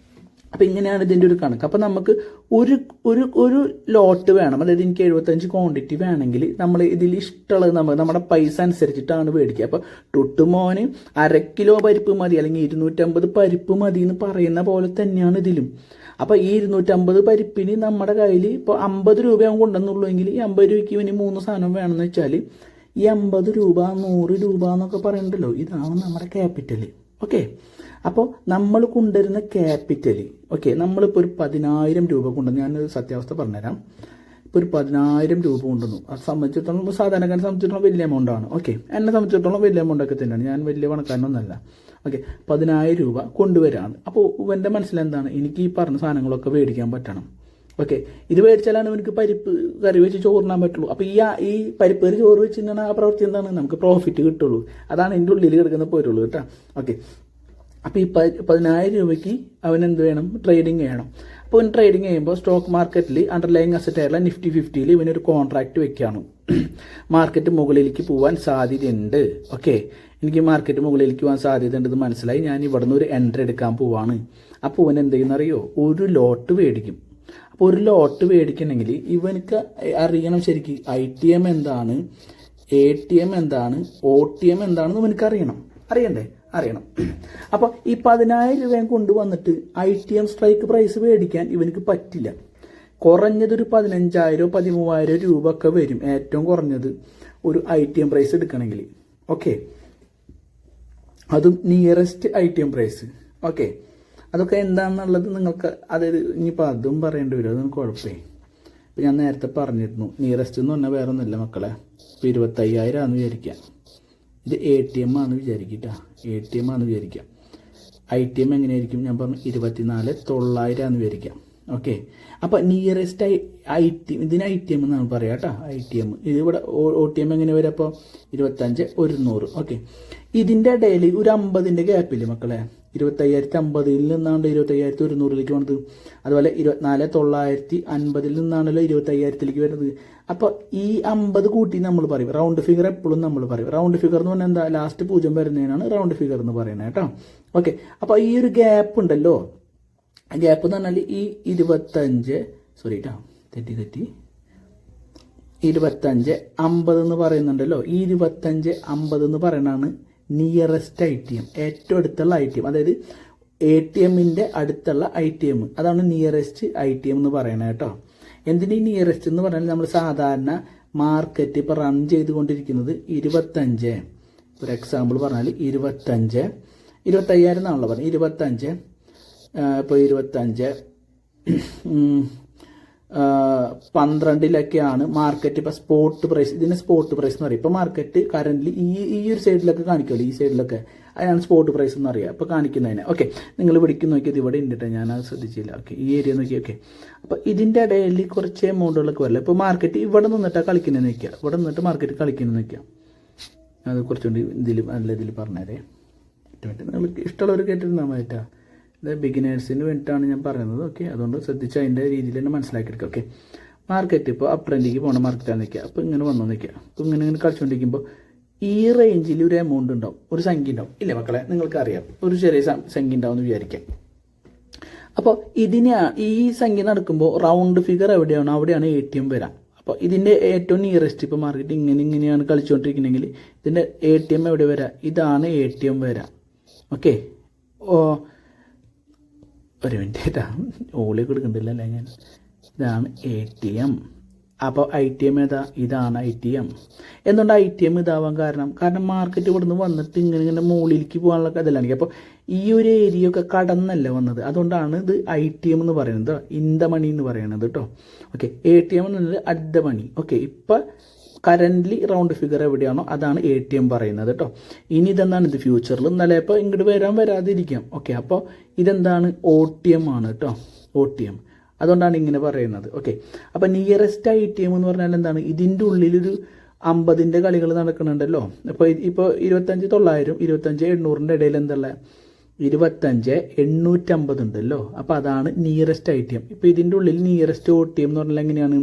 A: അപ്പോൾ ഇങ്ങനെയാണ് ഇതിൻ്റെ ഒരു കണക്ക്. അപ്പോൾ നമുക്ക് ഒരു ലോട്ട് വേണം, അതായത് എനിക്ക് 75 ക്വാണ്ടിറ്റി വേണമെങ്കിൽ നമ്മൾ ഇതിൽ ഇഷ്ടമുള്ളത് നമ്മുടെ പൈസ അനുസരിച്ചിട്ടാണ് മേടിക്കുക. അപ്പോൾ ടുട്ടുമോന് 1/2 കിലോ പരിപ്പ് മതി, അല്ലെങ്കിൽ 250 പരിപ്പ് മതി എന്ന് പറയുന്ന പോലെ തന്നെയാണ് ഇതിലും. അപ്പോൾ ഈ 250 പരിപ്പിന് നമ്മുടെ കയ്യിൽ ഇപ്പോൾ 50 രൂപയാവും കൊണ്ടുവന്നുള്ളൂ എങ്കിൽ ഈ 50 രൂപയ്ക്ക് ഇവന് 3 സാധനം വേണമെന്ന് വെച്ചാൽ ഈ 50 രൂപ 100 രൂപ എന്നൊക്കെ പറയുന്നുണ്ടല്ലോ, ഇതാണ് നമ്മുടെ ക്യാപിറ്റൽ. ഓക്കെ, അപ്പോൾ നമ്മൾ കൊണ്ടുവരുന്ന ക്യാപിറ്റൽ, ഓക്കെ, നമ്മളിപ്പോൾ ഒരു 10,000 രൂപ കൊണ്ടുവന്നു, ഞാനൊരു സത്യാവസ്ഥ പറഞ്ഞുതരാം. ഇപ്പോൾ ഒരു 10,000 രൂപ കൊണ്ടുവന്നു, അത് സംബന്ധിച്ചിടത്തോളം സാധാരണക്കാരെ സംബന്ധിച്ചിടത്തോളം വലിയ എമൗണ്ടാണ്. ഓക്കെ, എന്നെ സംബന്ധിച്ചിടത്തോളം വലിയ എമൗണ്ടൊക്കെ തന്നെയാണ്, ഞാൻ വലിയ പണക്കാരനൊന്നുമല്ല. ഓക്കെ, 10,000 രൂപ കൊണ്ടുവരാണ്. അപ്പോൾ എൻ്റെ മനസ്സിലെന്താണ്? എനിക്ക് ഈ പറഞ്ഞ സാധനങ്ങളൊക്കെ മേടിക്കാൻ പറ്റണം. ഓക്കെ, ഇത് മേടിച്ചാലാണ് എനിക്ക് പരിപ്പ് കറി വെച്ച് ചോറിനാൻ പറ്റുള്ളൂ. അപ്പോൾ ഈ പരിപ്പ് കറി ചോറ് വെച്ച് കഴിഞ്ഞാൽ ആ പ്രവൃത്തി എന്താണ്? നമുക്ക് പ്രോഫിറ്റ് കിട്ടുള്ളൂ. അതാണ് എൻ്റെ ഉള്ളിൽ കിടക്കുന്ന പോരുള്ളൂ കേട്ടോ. ഓക്കെ, അപ്പോൾ ഈ 10,000 രൂപയ്ക്ക് അവൻ എന്ത് വേണം? ട്രേഡിങ് ചെയ്യണം. അപ്പോൾ അവൻ ട്രേഡിങ് ചെയ്യുമ്പോൾ സ്റ്റോക്ക് മാർക്കറ്റിൽ അണ്ടർലൈങ് അസറ്റ് ആയിട്ടുള്ള നിഫ്റ്റി 50യിൽ ഇവനൊരു കോൺട്രാക്റ്റ് വെക്കുകയാണ്. മാർക്കറ്റ് മുകളിലേക്ക് പോകാൻ സാധ്യതയുണ്ട്. ഓക്കെ, എനിക്ക് മാർക്കറ്റ് മുകളിലേക്ക് പോകാൻ സാധ്യത ഉണ്ടെന്ന് മനസ്സിലായി, ഞാൻ ഇവിടെ നിന്ന് ഒരു എൻട്രി എടുക്കാൻ പോവാണ്. അപ്പോൾ അവൻ എന്ത് ചെയ്യുന്നറിയോ? ഒരു ലോട്ട് മേടിക്കും. അപ്പോൾ ഒരു ലോട്ട് മേടിക്കണമെങ്കിൽ ഇവനക്ക് അറിയണം ശരിക്കും ITM എന്താണ്, ATM എന്താണ്, OTM എന്താണെന്ന് ഇവനക്ക് അറിയണ്ടേ? അറിയണം. അപ്പോൾ ഈ 10,000 രൂപയും കൊണ്ടുവന്നിട്ട് ITM സ്ട്രൈക്ക് പ്രൈസ് മേടിക്കാൻ ഇവനക്ക് പറ്റില്ല. കുറഞ്ഞതൊരു 15,000 13,000 രൂപ ഒക്കെ വരും ഏറ്റവും കുറഞ്ഞത് ഒരു ITM പ്രൈസ് എടുക്കണമെങ്കിൽ. ഓക്കെ, അതും നിയറസ്റ്റ് ITM പ്രൈസ്. ഓക്കെ, അതൊക്കെ എന്താണെന്നുള്ളത് നിങ്ങൾക്ക് അതായത് ഇനിയിപ്പോൾ അതും പറയേണ്ടി വരും, അതൊന്നും കുഴപ്പമില്ല. ഇപ്പം ഞാൻ നേരത്തെ പറഞ്ഞിരുന്നു നിയറസ്റ്റ് എന്ന് പറഞ്ഞാൽ വേറെ ഒന്നുമില്ല മക്കളെ. ഇപ്പോൾ 25,000 ആണെന്ന് വിചാരിക്കാം, ഇത് ATM ആണെന്ന് വിചാരിക്കട്ടാ, ATM ആണെന്ന് വിചാരിക്കാം. ITM എങ്ങനെയായിരിക്കും ഞാൻ പറഞ്ഞു 24,900 ആണെന്ന് വിചാരിക്കാം. ഓക്കെ, അപ്പോൾ നിയറസ്റ്റ് ഇതിന് ITM എന്നാണ് പറയാം കേട്ടോ, ITM. ഇതിവിടെ OTM എങ്ങനെ വരും? അപ്പോൾ 25,100. ഓക്കെ, ഇതിൻ്റെ ഇടയിൽ ഒരു 50ൻ്റെ ഗ്യാപ്പില്ലേ മക്കളെ? 25,050 നിന്നാണ് 25,100ലേക്ക് വന്നത്. അതുപോലെ 24,950 നിന്നാണല്ലോ 25,000 വരുന്നത്. അപ്പോൾ ഈ 50 കൂട്ടി നമ്മൾ പറയും റൗണ്ട് ഫിഗർ. എപ്പോഴും നമ്മൾ പറയും റൗണ്ട് ഫിഗർ എന്ന് പറഞ്ഞാൽ എന്താ? ലാസ്റ്റ് 0 വരുന്നതിനാണ് റൗണ്ട് ഫിഗർ എന്ന് പറയുന്നത് കേട്ടോ. ഓക്കെ, അപ്പോൾ ഈ ഒരു ഗ്യാപ്പ് ഉണ്ടല്ലോ, ഗ്യാപ്പ് എന്ന് പറഞ്ഞാൽ ഈ 25 50 എന്ന് പറയുന്നുണ്ടല്ലോ, ഈ 2550 എന്ന് പറയുന്നതാണ് നിയറസ്റ്റ് ITM, ഏറ്റവും അടുത്തുള്ള ITM. അതായത് ATMൻ്റെ അടുത്തുള്ള ITM, അതാണ് നിയറസ്റ്റ് ITM എന്ന് പറയുന്നത് കേട്ടോ. എന്തിനീ നിയറസ്റ്റ് എന്ന് പറഞ്ഞാൽ നമ്മൾ സാധാരണ മാർക്കറ്റ് ഇപ്പോൾ റൺ ചെയ്തുകൊണ്ടിരിക്കുന്നത് 25, ഒരു എക്സാമ്പിൾ പറഞ്ഞാൽ 25,000 എന്നാണല്ലോ പറഞ്ഞത്. 25 ഇപ്പോൾ 12,12 മാർക്കറ്റ് ഇപ്പോൾ സ്പോട്ട് പ്രൈസ്. ഇതിന് സ്പോട്ട് പ്രൈസ് എന്ന് പറയും. ഇപ്പോൾ മാർക്കറ്റ് കറന്റ് ഈ ഒരു സൈഡിലൊക്കെ കാണിക്കുമല്ലോ, ഈ സൈഡിലൊക്കെ, അതിനാണ് സ്പോട്ട് പ്രൈസ് എന്ന് പറയുക ഇപ്പോൾ കാണിക്കുന്നതിന്. ഓക്കെ, നിങ്ങൾ ഇവിടേക്ക് നോക്കിയത് ഇവിടെ ഉണ്ട്, ഞാനത് ശ്രദ്ധിച്ചില്ല. ഓക്കെ, ഈ ഏരിയ നോക്കി. ഓക്കെ, അപ്പോൾ ഇതിൻ്റെ ഇടയിൽ കുറച്ച് എമൗണ്ടുകളൊക്കെ വരില്ല. ഇപ്പോൾ മാർക്കറ്റ് ഇവിടെ നിന്നിട്ടാണ് കളിക്കുന്നതെന്ന് വയ്ക്കുക, ഇവിടെ നിന്നിട്ട് മാർക്കറ്റ് കളിക്കുന്നതെന്ന് വയ്ക്കുക. അത് കുറച്ചുകൂടി നല്ല ഇതിൽ പറഞ്ഞേരേ, നിങ്ങൾക്ക് ഇഷ്ടമുള്ളവർ കേട്ടിരുന്നാൽ മതിട്ടാ. ഇത് ബിഗിനേഴ്സിന് വേണ്ടിയിട്ടാണ് ഞാൻ പറയുന്നത്. ഓക്കെ, അതുകൊണ്ട് ശ്രദ്ധിച്ച് അതിൻ്റെ രീതിയിൽ തന്നെ മനസ്സിലാക്കിയെടുക്കുക. ഓക്കെ, മാർക്കറ്റ് ഇപ്പോൾ അപ്പ് ട്രെൻഡിലേക്ക് പോകുന്ന മാർക്കറ്റാണ് നിൽക്കുക. അപ്പോൾ ഇങ്ങനെ വന്നു നിൽക്കുക. അപ്പോൾ ഇങ്ങനെ കളിച്ചുകൊണ്ടിരിക്കുമ്പോൾ ഈ റേഞ്ചിൽ ഒരു എമൗണ്ട് ഉണ്ടാവും, ഒരു സംഖ്യ ഉണ്ടാവും ഇല്ലേ മക്കളെ? നിങ്ങൾക്കറിയാം, ഒരു ചെറിയ സംഖ്യ ഉണ്ടാവും എന്ന് വിചാരിക്കാം. അപ്പോൾ ഈ സംഖ്യ നടക്കുമ്പോൾ റൗണ്ട് ഫിഗർ എവിടെയാണോ അവിടെയാണ് ATM വരാം. അപ്പോൾ ഇതിൻ്റെ ഏറ്റവും നിയറസ്റ്റ് ഇപ്പോൾ മാർക്കറ്റ് ഇങ്ങനെയാണ് കളിച്ചുകൊണ്ടിരിക്കുന്നതെങ്കിൽ ഇതിൻ്റെ ATM എവിടെ വരാം? ഇതാണ് ATM വരാം. ഓക്കെ, ഒരു മിനിറ്റ് ഓളി കൊടുക്കണ്ടല്ലേ ഞാൻ. ഇതാണ് ATM. അപ്പോൾ ITM ഏതാ? ഇതാണ് ITM. എന്തുകൊണ്ട് ITM ഇതാവാൻ കാരണം മാർക്കറ്റ് ഇവിടുന്ന് വന്നിട്ട് ഇങ്ങനെ മുകളിലേക്ക് പോകാനുള്ള ഇതിലാണ്. അപ്പോൾ ഈ ഒരു ഏരിയ ഒക്കെ കടന്നല്ല വന്നത്, അതുകൊണ്ടാണ് ഇത് ITM എന്ന് പറയുന്നത്, ഇൻ ദ മണി എന്ന് പറയുന്നത് കേട്ടോ. ഓക്കെ, ATM എന്നുള്ളത് അറ്റ് ദ മണി. ഓക്കെ, ഇപ്പം കറൻ്റ്ലി റൗണ്ട് ഫിഗർ എവിടെയാണോ അതാണ് ATM പറയുന്നത് കേട്ടോ. ഇനി ഇതെന്താണ്? ഇത് ഫ്യൂച്ചറിൽ ഇന്നലെ ഇപ്പോൾ ഇങ്ങോട്ട് വരാതിരിക്കാം. ഓക്കെ, അപ്പോൾ ഇതെന്താണ്? OTM ആണ് കേട്ടോ, OTM. അതുകൊണ്ടാണ് ഇങ്ങനെ പറയുന്നത്. ഓക്കെ, അപ്പോൾ നിയറസ്റ്റ് ITM എന്ന് പറഞ്ഞാൽ എന്താണ്? ഇതിൻ്റെ ഉള്ളിലൊരു 50ൻ്റെ കളികൾ നടക്കുന്നുണ്ടല്ലോ. ഇപ്പോൾ 25,900 25,800 ഇടയിൽ എന്തുള്ള 25,850 ഉണ്ടല്ലോ. അപ്പോൾ അതാണ് നിയറസ്റ്റ് ITM. ഇപ്പോൾ ഇതിൻ്റെ ഉള്ളിൽ നിയറസ്റ്റ് OTM എന്ന് പറഞ്ഞാൽ എങ്ങനെയാണ്?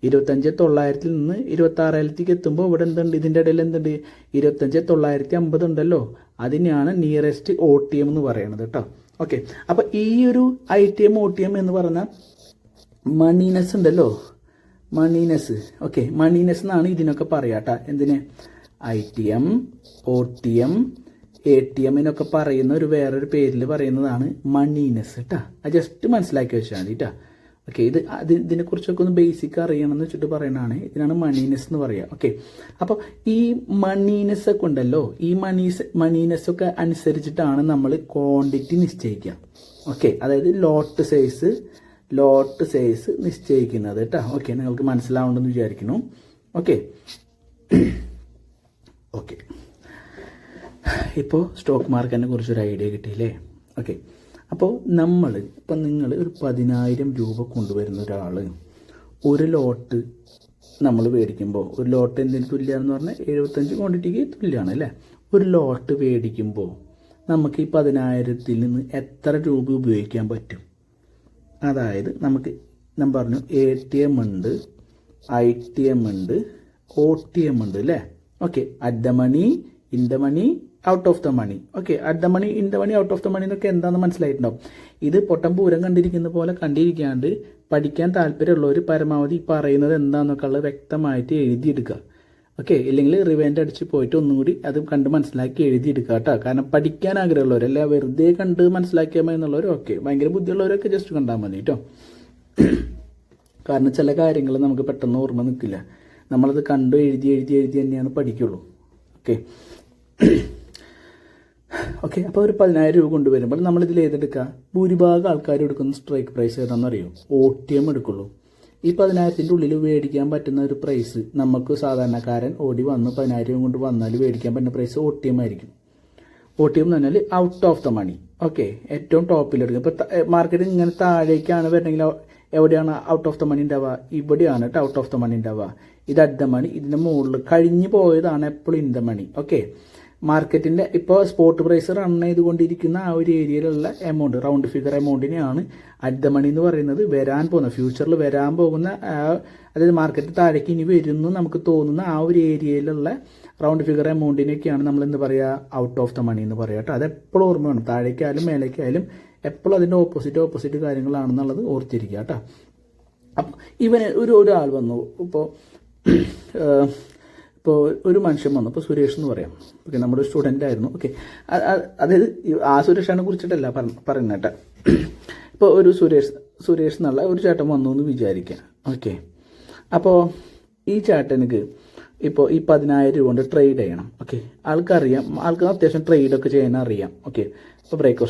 A: 25,900 നിന്ന് 26,000 എത്തുമ്പോൾ ഇവിടെ എന്തുണ്ട്? ഇതിൻ്റെ ഇടയിൽ എന്തുണ്ട്? 25,950 ഉണ്ടല്ലോ. അതിനെയാണ് നിയറസ്റ്റ് OTM എന്ന് പറയുന്നത് കേട്ടോ. ഓക്കെ, അപ്പോൾ ഈ ഒരു ITM OTM എന്ന് പറഞ്ഞാൽ മണീനെസ് ഉണ്ടല്ലോ, മണീനെസ്. ഓക്കെ, മണീനെസ് എന്നാണ് ഇതിനൊക്കെ പറയുക കേട്ടോ. എന്തിന്? ITM OTM ATMനൊക്കെ പറയുന്ന വേറൊരു പേരിൽ പറയുന്നതാണ് മണീനെസ് കേട്ടോ. അത് ജസ്റ്റ് മനസ്സിലാക്കി വെച്ചാൽ മതി കേട്ടോ. ഓക്കെ, ഇതിനെക്കുറിച്ചൊക്കെ ഒന്ന് ബേസിക് അറിയണമെന്ന് വെച്ചിട്ട് പറയുന്നതാണ്. ഇതിനാണ് മണീനെസ് എന്ന് പറയുക. ഓക്കെ, അപ്പോൾ ഈ മണീനെസ് ഒക്കെ ഉണ്ടല്ലോ, ഈ മണീനെസ് ഒക്കെ അനുസരിച്ചിട്ടാണ് നമ്മൾ ക്വാണ്ടിറ്റി നിശ്ചയിക്കുക. ഓക്കെ, അതായത് ലോട്ട് സൈസ് നിശ്ചയിക്കുന്നത് കേട്ടോ. ഓക്കെ, നിങ്ങൾക്ക് മനസ്സിലാവുണ്ടെന്ന് വിചാരിക്കുന്നു. ഓക്കെ, ഇപ്പോൾ സ്റ്റോക്ക് മാർക്കറ്റിനെ കുറിച്ചൊരു ഐഡിയ കിട്ടിയില്ലേ? ഓക്കെ, അപ്പോൾ നിങ്ങൾ ഒരു 10,000 രൂപ കൊണ്ടുവരുന്ന ഒരാൾ ഒരു ലോട്ട് നമ്മൾ മേടിക്കുമ്പോൾ, ഒരു ലോട്ട് എന്തിന് തുല്യമാണെന്ന് പറഞ്ഞാൽ 75 ക്വാണ്ടിറ്റിക്ക് തുല്യമാണ് അല്ലേ? ഒരു ലോട്ട് മേടിക്കുമ്പോൾ നമുക്ക് ഈ 10,000-ൽ നിന്ന് എത്ര രൂപ ഉപയോഗിക്കാൻ പറ്റും? അതായത് ഞാൻ പറഞ്ഞു ATM ഉണ്ട്, ITM ഉണ്ട്, OTM ഉണ്ട് അല്ലേ? Okay, at the money, in the money, out of the money. Okay, at the money, in the money, out of the money എന്നൊക്കെ എന്താണെന്ന് മനസ്സിലായിട്ടുണ്ടാവും. ഇത് പൊട്ടം പൂരം കണ്ടിരിക്കുന്ന പോലെ കണ്ടിരിക്കാണ്ട് പഠിക്കാൻ താല്പര്യമുള്ളവർ പരമാവധി പറയുന്നത് എന്താണെന്നൊക്കെ ഉള്ളത് വ്യക്തമായിട്ട് എഴുതിയെടുക്കുക. ഓക്കെ, ഇല്ലെങ്കിൽ റിവൈൻഡ് അടിച്ച് പോയിട്ട് ഒന്നും കൂടി അത് കണ്ട് മനസ്സിലാക്കി എഴുതിയെടുക്കുക കേട്ടോ. കാരണം പഠിക്കാൻ ആഗ്രഹമുള്ളവർ, അല്ല വെറുതെ കണ്ട് മനസ്സിലാക്കിയാൽ മതി എന്നുള്ളവർ ഓക്കെ, ഭയങ്കര ബുദ്ധിയുള്ളവരൊക്കെ ജസ്റ്റ് കണ്ടാൽ മതി കേട്ടോ. കാരണം ചില കാര്യങ്ങൾ നമുക്ക് പെട്ടെന്ന് ഓർമ്മ നിൽക്കില്ല, നമ്മളത് കണ്ടു എഴുതി എഴുതി എഴുതി തന്നെയാണ് പഠിക്കുള്ളൂ. ഓക്കെ ഓക്കെ അപ്പോൾ ഒരു 10,000 രൂപ കൊണ്ടുവരുമ്പോൾ നമ്മളിതിൽ ഏതെടുക്കുക? ഭൂരിഭാഗം ആൾക്കാർ എടുക്കുന്ന സ്ട്രൈക്ക് പ്രൈസ് ഏതാണെന്ന് അറിയോ? OTM എടുക്കുള്ളൂ. ഈ 10,000-ൻ്റെ ഉള്ളിൽ മേടിക്കാൻ പറ്റുന്ന ഒരു പ്രൈസ് നമുക്ക് സാധാരണക്കാരൻ ഓടി വന്ന് 10,000 കൊണ്ട് വന്നാൽ മേടിക്കാൻ പറ്റുന്ന പ്രൈസ് OTM ആയിരിക്കും. OTM എന്ന് പറഞ്ഞാൽ out of the money. Okay, ഏറ്റവും ടോപ്പിലെടുക്കുക. ഇപ്പോൾ മാർക്കറ്റ് ഇങ്ങനെ താഴേക്കാണ് വരണമെങ്കിൽ എവിടെയാണ് ഔട്ട് ഓഫ് ദ മണി ഉണ്ടാവുക? ഇവിടെയാണ് കേട്ടോ ഔട്ട് ഓഫ് ദ മണി ഉണ്ടാവുക. ഇത് അറ്റ് ദ മണി, ഇതിൻ്റെ മുകളിൽ കഴിഞ്ഞു പോയതാണ് എപ്പോഴും ഇൻ ദ മണി. ഓക്കെ, മാർക്കറ്റിൻ്റെ ഇപ്പോൾ സ്പോട്ട് പ്രൈസ് റൺ ചെയ്തുകൊണ്ടിരിക്കുന്ന ആ ഒരു ഏരിയയിലുള്ള എമൗണ്ട്, റൗണ്ട് ഫിഗർ എമൗണ്ടിനെയാണ് അറ്റ് ദ മണി എന്ന് പറയുന്നത്. വരാൻ പോകുന്ന ഫ്യൂച്ചറിൽ വരാൻ പോകുന്ന അതായത് മാർക്കറ്റ് താഴേക്ക് ഇനി വരുന്നു നമുക്ക് തോന്നുന്ന ആ ഒരു ഏരിയയിലുള്ള റൗണ്ട് ഫിഗർ എമൗണ്ടിനൊക്കെയാണ് നമ്മൾ എന്ത് പറയുക? ഔട്ട് ഓഫ് ദ മണി എന്ന് പറയുക കേട്ടോ. അതെപ്പോഴും ഓർമ്മ വേണം. താഴേക്കായാലും മേലേക്കായാലും എപ്പോഴും അതിൻ്റെ ഓപ്പോസിറ്റ് കാര്യങ്ങളാണെന്നുള്ളത് ഓർത്തിരിക്കുക കേട്ടോ. അപ്പം ഇവന് ഒരാൾ വന്നു, ഇപ്പോൾ ഒരു മനുഷ്യൻ വന്നു, ഇപ്പോൾ സുരേഷ് എന്ന് പറയാം. ഓക്കെ, നമ്മുടെ സ്റ്റുഡൻ്റ് ആയിരുന്നു. ഓക്കെ, അതായത് ആ സുരേഷിനെ കുറിച്ചിട്ടല്ല പറയുന്നത് കേട്ടോ. ഇപ്പോൾ ഒരു സുരേഷ് എന്നുള്ള ഒരു ചേട്ടൻ വന്നു എന്ന് വിചാരിക്കുക. ഓക്കെ, അപ്പോൾ ഈ ചേട്ടനക്ക് ഇപ്പോൾ ഈ 10,000 രൂപ കൊണ്ട് ട്രേഡ് ചെയ്യണം. ഓക്കെ, ആൾക്ക് അത്യാവശ്യം ട്രേഡൊക്കെ ചെയ്യാൻ അറിയാം. ഓക്കെ, ഇപ്പോൾ ബ്രേക്ക്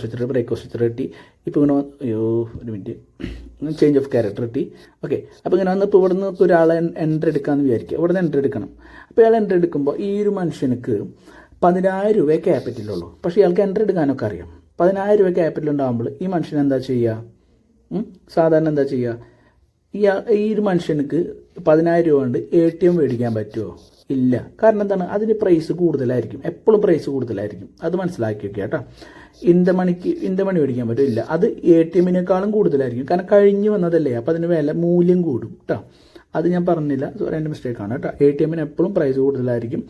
A: കിട്ടി. ഇപ്പോൾ ഇങ്ങനെ ഒരു മിനിറ്റ് ചേഞ്ച് ഓഫ് ക്യാരക്ടർ കിട്ടി. ഓക്കെ, അപ്പോൾ ഇങ്ങനെ വന്ന് ഇപ്പോൾ ഇവിടെ നിന്ന് ഇപ്പോൾ ഒരാളെ എൻട്രി എടുക്കാമെന്ന് വിചാരിക്കുക. ഇവിടെ നിന്ന് എൻട്രി എടുക്കണം. അപ്പോൾ ഇയാൾ എൻട്രി എടുക്കുമ്പോൾ ഈ ഒരു മനുഷ്യനക്ക് 10,000 രൂപയെ ക്യാപിറ്റലുള്ളൂ. പക്ഷേ ഇയാൾക്ക് എൻട്രി എടുക്കാനൊക്കെ അറിയാം. 10,000 രൂപ ക്യാപിറ്റൽ ഉണ്ടാകുമ്പോൾ ഈ മനുഷ്യൻ എന്താ ചെയ്യുക? സാധാരണ എന്താ ചെയ്യുക? ഈ ഒരു മനുഷ്യനക്ക് 10,000 രൂപ കൊണ്ട് ATM മേടിക്കാൻ പറ്റുമോ? ഇല്ല. കാരണം എന്താണ്? അതിന് പ്രൈസ് കൂടുതലായിരിക്കും, എപ്പോഴും പ്രൈസ് കൂടുതലായിരിക്കും. അത് മനസ്സിലാക്കി വെക്കുക കേട്ടോ. ഇൻ ദ മണി മേടിക്കാൻ പറ്റുമോ? ഇല്ല. അത് ATM-നേക്കാളും കൂടുതലായിരിക്കും. കാരണം കഴിഞ്ഞ് വന്നതല്ലേ, അപ്പോൾ അതിന് മൂല്യം കൂടും കേട്ടോ. അത് ഞാൻ പറഞ്ഞില്ല, സോറി, എൻ്റെ മിസ്റ്റേക്കാണ് കേട്ടോ. ATM-ന് എപ്പോഴും പ്രൈസ് കൂടുതലായിരിക്കും,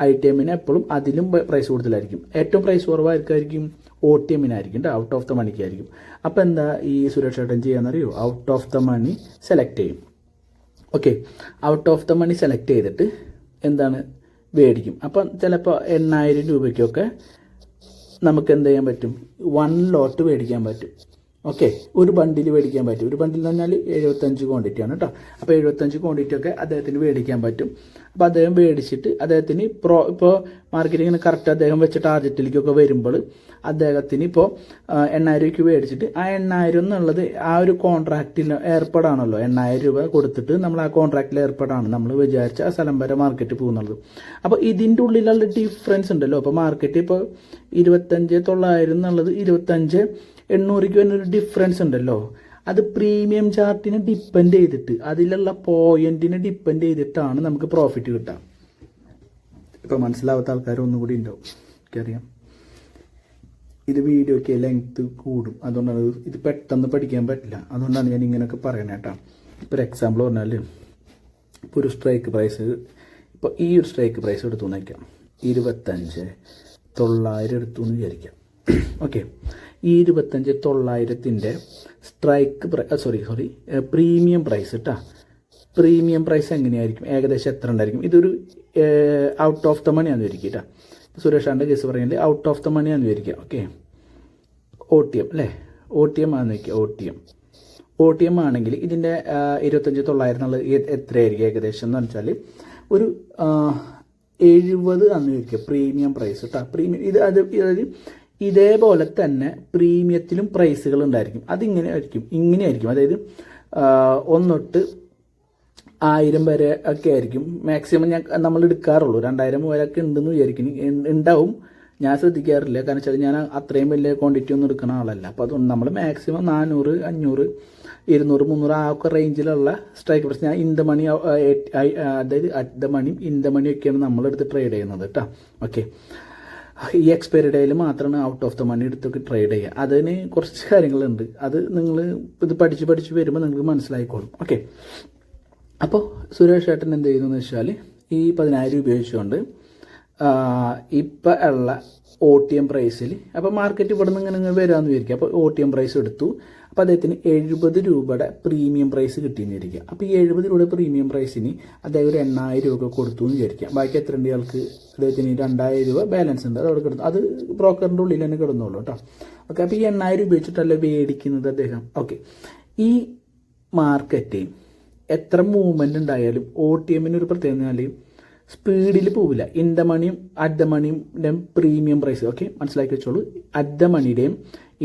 A: ITM-ന് എപ്പോഴും അതിലും പ്രൈസ് കൂടുതലായിരിക്കും. ഏറ്റവും പ്രൈസ് കുറവായിരിക്കും OTM-നായിരിക്കും കേട്ടോ, ഔട്ട് ഓഫ് ദ മണിക്കായിരിക്കും. അപ്പോൾ എന്താ ഈ സുരേഷ് ചേട്ടൻ ചെയ്യാന്നറിയോ? Out of the money select ചെയ്യും. Okay, out of the money select ചെയ്തിട്ട് എന്താണ് മേടിക്കും. അപ്പം ചിലപ്പോൾ 8,000 രൂപയ്ക്കൊക്കെ നമുക്ക് എന്ത് ചെയ്യാൻ പറ്റും? 1 ലോട്ട് മേടിക്കാൻ പറ്റും. ഓക്കെ, ഒരു ബണ്ടിൽ മേടിക്കാൻ പറ്റും. ഒരു ബണ്ടിൽ എന്ന് പറഞ്ഞാൽ 75 ക്വാണ്ടിറ്റിയാണ് കേട്ടോ. അപ്പോൾ 75 ക്വാണ്ടിറ്റി ഒക്കെ അദ്ദേഹത്തിന് മേടിക്കാൻ പറ്റും. അപ്പോൾ അദ്ദേഹം മേടിച്ചിട്ട് അദ്ദേഹത്തിന് ഇപ്പോൾ മാർക്കറ്റിങ്ങിന് കറക്റ്റ് അദ്ദേഹം വെച്ച ടാർഗറ്റിലേക്കൊക്കെ വരുമ്പോൾ അദ്ദേഹത്തിന് ഇപ്പോൾ 8,000 രൂപയ്ക്ക് മേടിച്ചിട്ട് ആ 8,000 എന്നുള്ളത് ആ ഒരു കോൺട്രാക്റ്റിൽ ഏർപ്പെടാണല്ലോ. 8,000 രൂപ കൊടുത്തിട്ട് നമ്മൾ ആ കോൺട്രാക്റ്റിൽ ഏർപ്പെടാണ് നമ്മൾ വിചാരിച്ച ആ സ്ഥലം വരെ മാർക്കറ്റ് പോകുന്നുള്ളത്. അപ്പോൾ ഇതിൻ്റെ ഉള്ളിലുള്ള ഡിഫറൻസ് ഉണ്ടല്ലോ. അപ്പോൾ മാർക്കറ്റ് ഇപ്പോൾ 25,900 എന്നുള്ളത് 25,800 വരുന്നൊരു ഡിഫറൻസ് ഉണ്ടല്ലോ. അത് പ്രീമിയം ചാർട്ടിനെ ഡിപ്പെൻഡ് ചെയ്തിട്ട്, അതിലുള്ള പോയിന്റിനെ ഡിപ്പെൻഡ് ചെയ്തിട്ടാണ് നമുക്ക് പ്രോഫിറ്റ് കിട്ടുക. ഇപ്പോൾ മനസ്സിലാവാത്ത ആൾക്കാർ ഒന്നുകൂടി ഉണ്ടാവും, എനിക്കറിയാം. ഇത് വീഡിയോയ്ക്ക് ലെങ്ത്ത് കൂടും, അതുകൊണ്ടാണ് ഇത് പെട്ടെന്ന് പഠിക്കാൻ പറ്റില്ല. അതുകൊണ്ടാണ് ഞാൻ ഇങ്ങനെയൊക്കെ പറയണേ കേട്ടോ. ഇപ്പോൾ ഒരു എക്സാമ്പിൾ പറഞ്ഞാൽ, ഇപ്പോൾ ഒരു സ്ട്രൈക്ക് പ്രൈസ്, ഇപ്പോൾ ഈ ഒരു സ്ട്രൈക്ക് പ്രൈസ് എടുത്തു നോക്കാം, 25,900 എടുത്തു എന്ന് വിചാരിക്കാം. ഓക്കെ, ഈ 25,900-ൻ്റെ സ്ട്രൈക്ക് പ്രീമിയം പ്രൈസ് കേട്ടോ. പ്രീമിയം പ്രൈസ് എങ്ങനെയായിരിക്കും? ഏകദേശം എത്ര ഉണ്ടായിരിക്കും? ഇതൊരു ഔട്ട് ഓഫ് ദ മണിയാണെന്ന് വിചാരിക്കുക കേട്ടോ. സുരേഷാൻ്റെ കേസ് പറയുന്നത് ഔട്ട് ഓഫ് ദ മണിയാണെന്ന് വിചാരിക്കുക. ഓക്കെ, OTM അല്ലേ? OTM ആണെന്ന് വയ്ക്കുക. OTM ആണെങ്കിൽ ഇതിൻ്റെ 25,900 എന്നുള്ളത് എത്രയായിരിക്കും ഏകദേശം എന്ന് വെച്ചാൽ ഒരു 70 ആണെന്ന് വിചാരിക്കുക പ്രീമിയം പ്രൈസ് കേട്ടോ. പ്രീമിയം അതായത് ഇതേപോലെ തന്നെ പ്രീമിയത്തിലും പ്രൈസുകൾ ഉണ്ടായിരിക്കും. ഇങ്ങനെയായിരിക്കും. അതായത് 1 തൊട്ട് 1000 വരെ ഒക്കെ ആയിരിക്കും മാക്സിമം നമ്മൾ എടുക്കാറുള്ളൂ. 2,000 വരെയൊക്കെ ഉണ്ടെന്ന് വിചാരിക്കുന്നു, ഉണ്ടാവും. ഞാൻ ശ്രദ്ധിക്കാറില്ല, കാരണം വെച്ചാൽ ഞാൻ അത്രയും വലിയ ക്വാണ്ടിറ്റി ഒന്നും എടുക്കുന്ന ആളല്ല. അപ്പോൾ അതുകൊണ്ട് നമ്മൾ മാക്സിമം 400, 500, 200, 300 ആ ഒക്കെ റേഞ്ചിലുള്ള സ്ട്രൈക്ക് പ്രൈസ് ഞാൻ ഇൻ ദ മണി, അതായത് അറ്റ് ദ മണിയും ഇൻ ദ മണിയൊക്കെയാണ് നമ്മളെടുത്ത് ട്രേഡ് ചെയ്യുന്നത് കേട്ടോ. ഓക്കെ, ഈ എക്സ്പയറി ഡേയിൽ മാത്രമാണ് ഔട്ട് ഓഫ് ദ മണി എടുത്തൊക്കെ ട്രേഡ് ചെയ്യുക. അതിന് കുറച്ച് കാര്യങ്ങളുണ്ട്. അത് നിങ്ങൾ ഇത് പഠിച്ച് വരുമ്പോൾ നിങ്ങൾക്ക് മനസ്സിലായിക്കോളും. ഓക്കെ, അപ്പോൾ സുരേഷ് ചേട്ടൻ എന്ത് ചെയ്യുന്നു വെച്ചാൽ ഈ 10,000 ഉപയോഗിച്ചുകൊണ്ട് ഇപ്പം ഉള്ള ഒ ടി എം പ്രൈസിൽ അപ്പോൾ മാർക്കറ്റ് ഇവിടെ നിന്ന് ഇങ്ങനെ വരാമെന്ന് വിചാരിക്കുക. അപ്പോൾ ഒ ടി എം പ്രൈസ് എടുത്തു. അപ്പോൾ അദ്ദേഹത്തിന് 70 രൂപയുടെ പ്രീമിയം പ്രൈസ് കിട്ടിയെന്ന് വിചാരിക്കുക. അപ്പോൾ ഈ 70 രൂപയുടെ പ്രീമിയം പ്രൈസിന് അദ്ദേഹം ഒരു 8000 രൂപ കൊടുത്തു എന്ന് വിചാരിക്കുക. ബാക്കി എത്ര ഉണ്ട് ആൾക്ക്? അദ്ദേഹത്തിന് 2000 രൂപ ബാലൻസ് ഉണ്ട്, അത് അവിടെ കിടന്നു. അത് ബ്രോക്കറിൻ്റെ ഉള്ളിൽ തന്നെ കിടന്നുള്ളൂ കേട്ടോ. ഓക്കെ, അപ്പോൾ ഈ 8000 ഉപയോഗിച്ചിട്ടല്ല മേടിക്കുന്നത് അദ്ദേഹം. ഓക്കെ, ഈ മാർക്കറ്റ് എത്ര മൂവ്മെൻറ്റ് ഉണ്ടായാലും ഒ ടി എമ്മിന് ഒരു പ്രത്യേകത സ്പീഡിൽ പോവില്ല. ഇൻ ദ മണിയും അറ്റ് ദ മണിയുടെയും പ്രീമിയം പ്രൈസ്, ഓക്കെ മനസ്സിലാക്കി വെച്ചോളൂ. അറ്റ് ദ മണിയുടെയും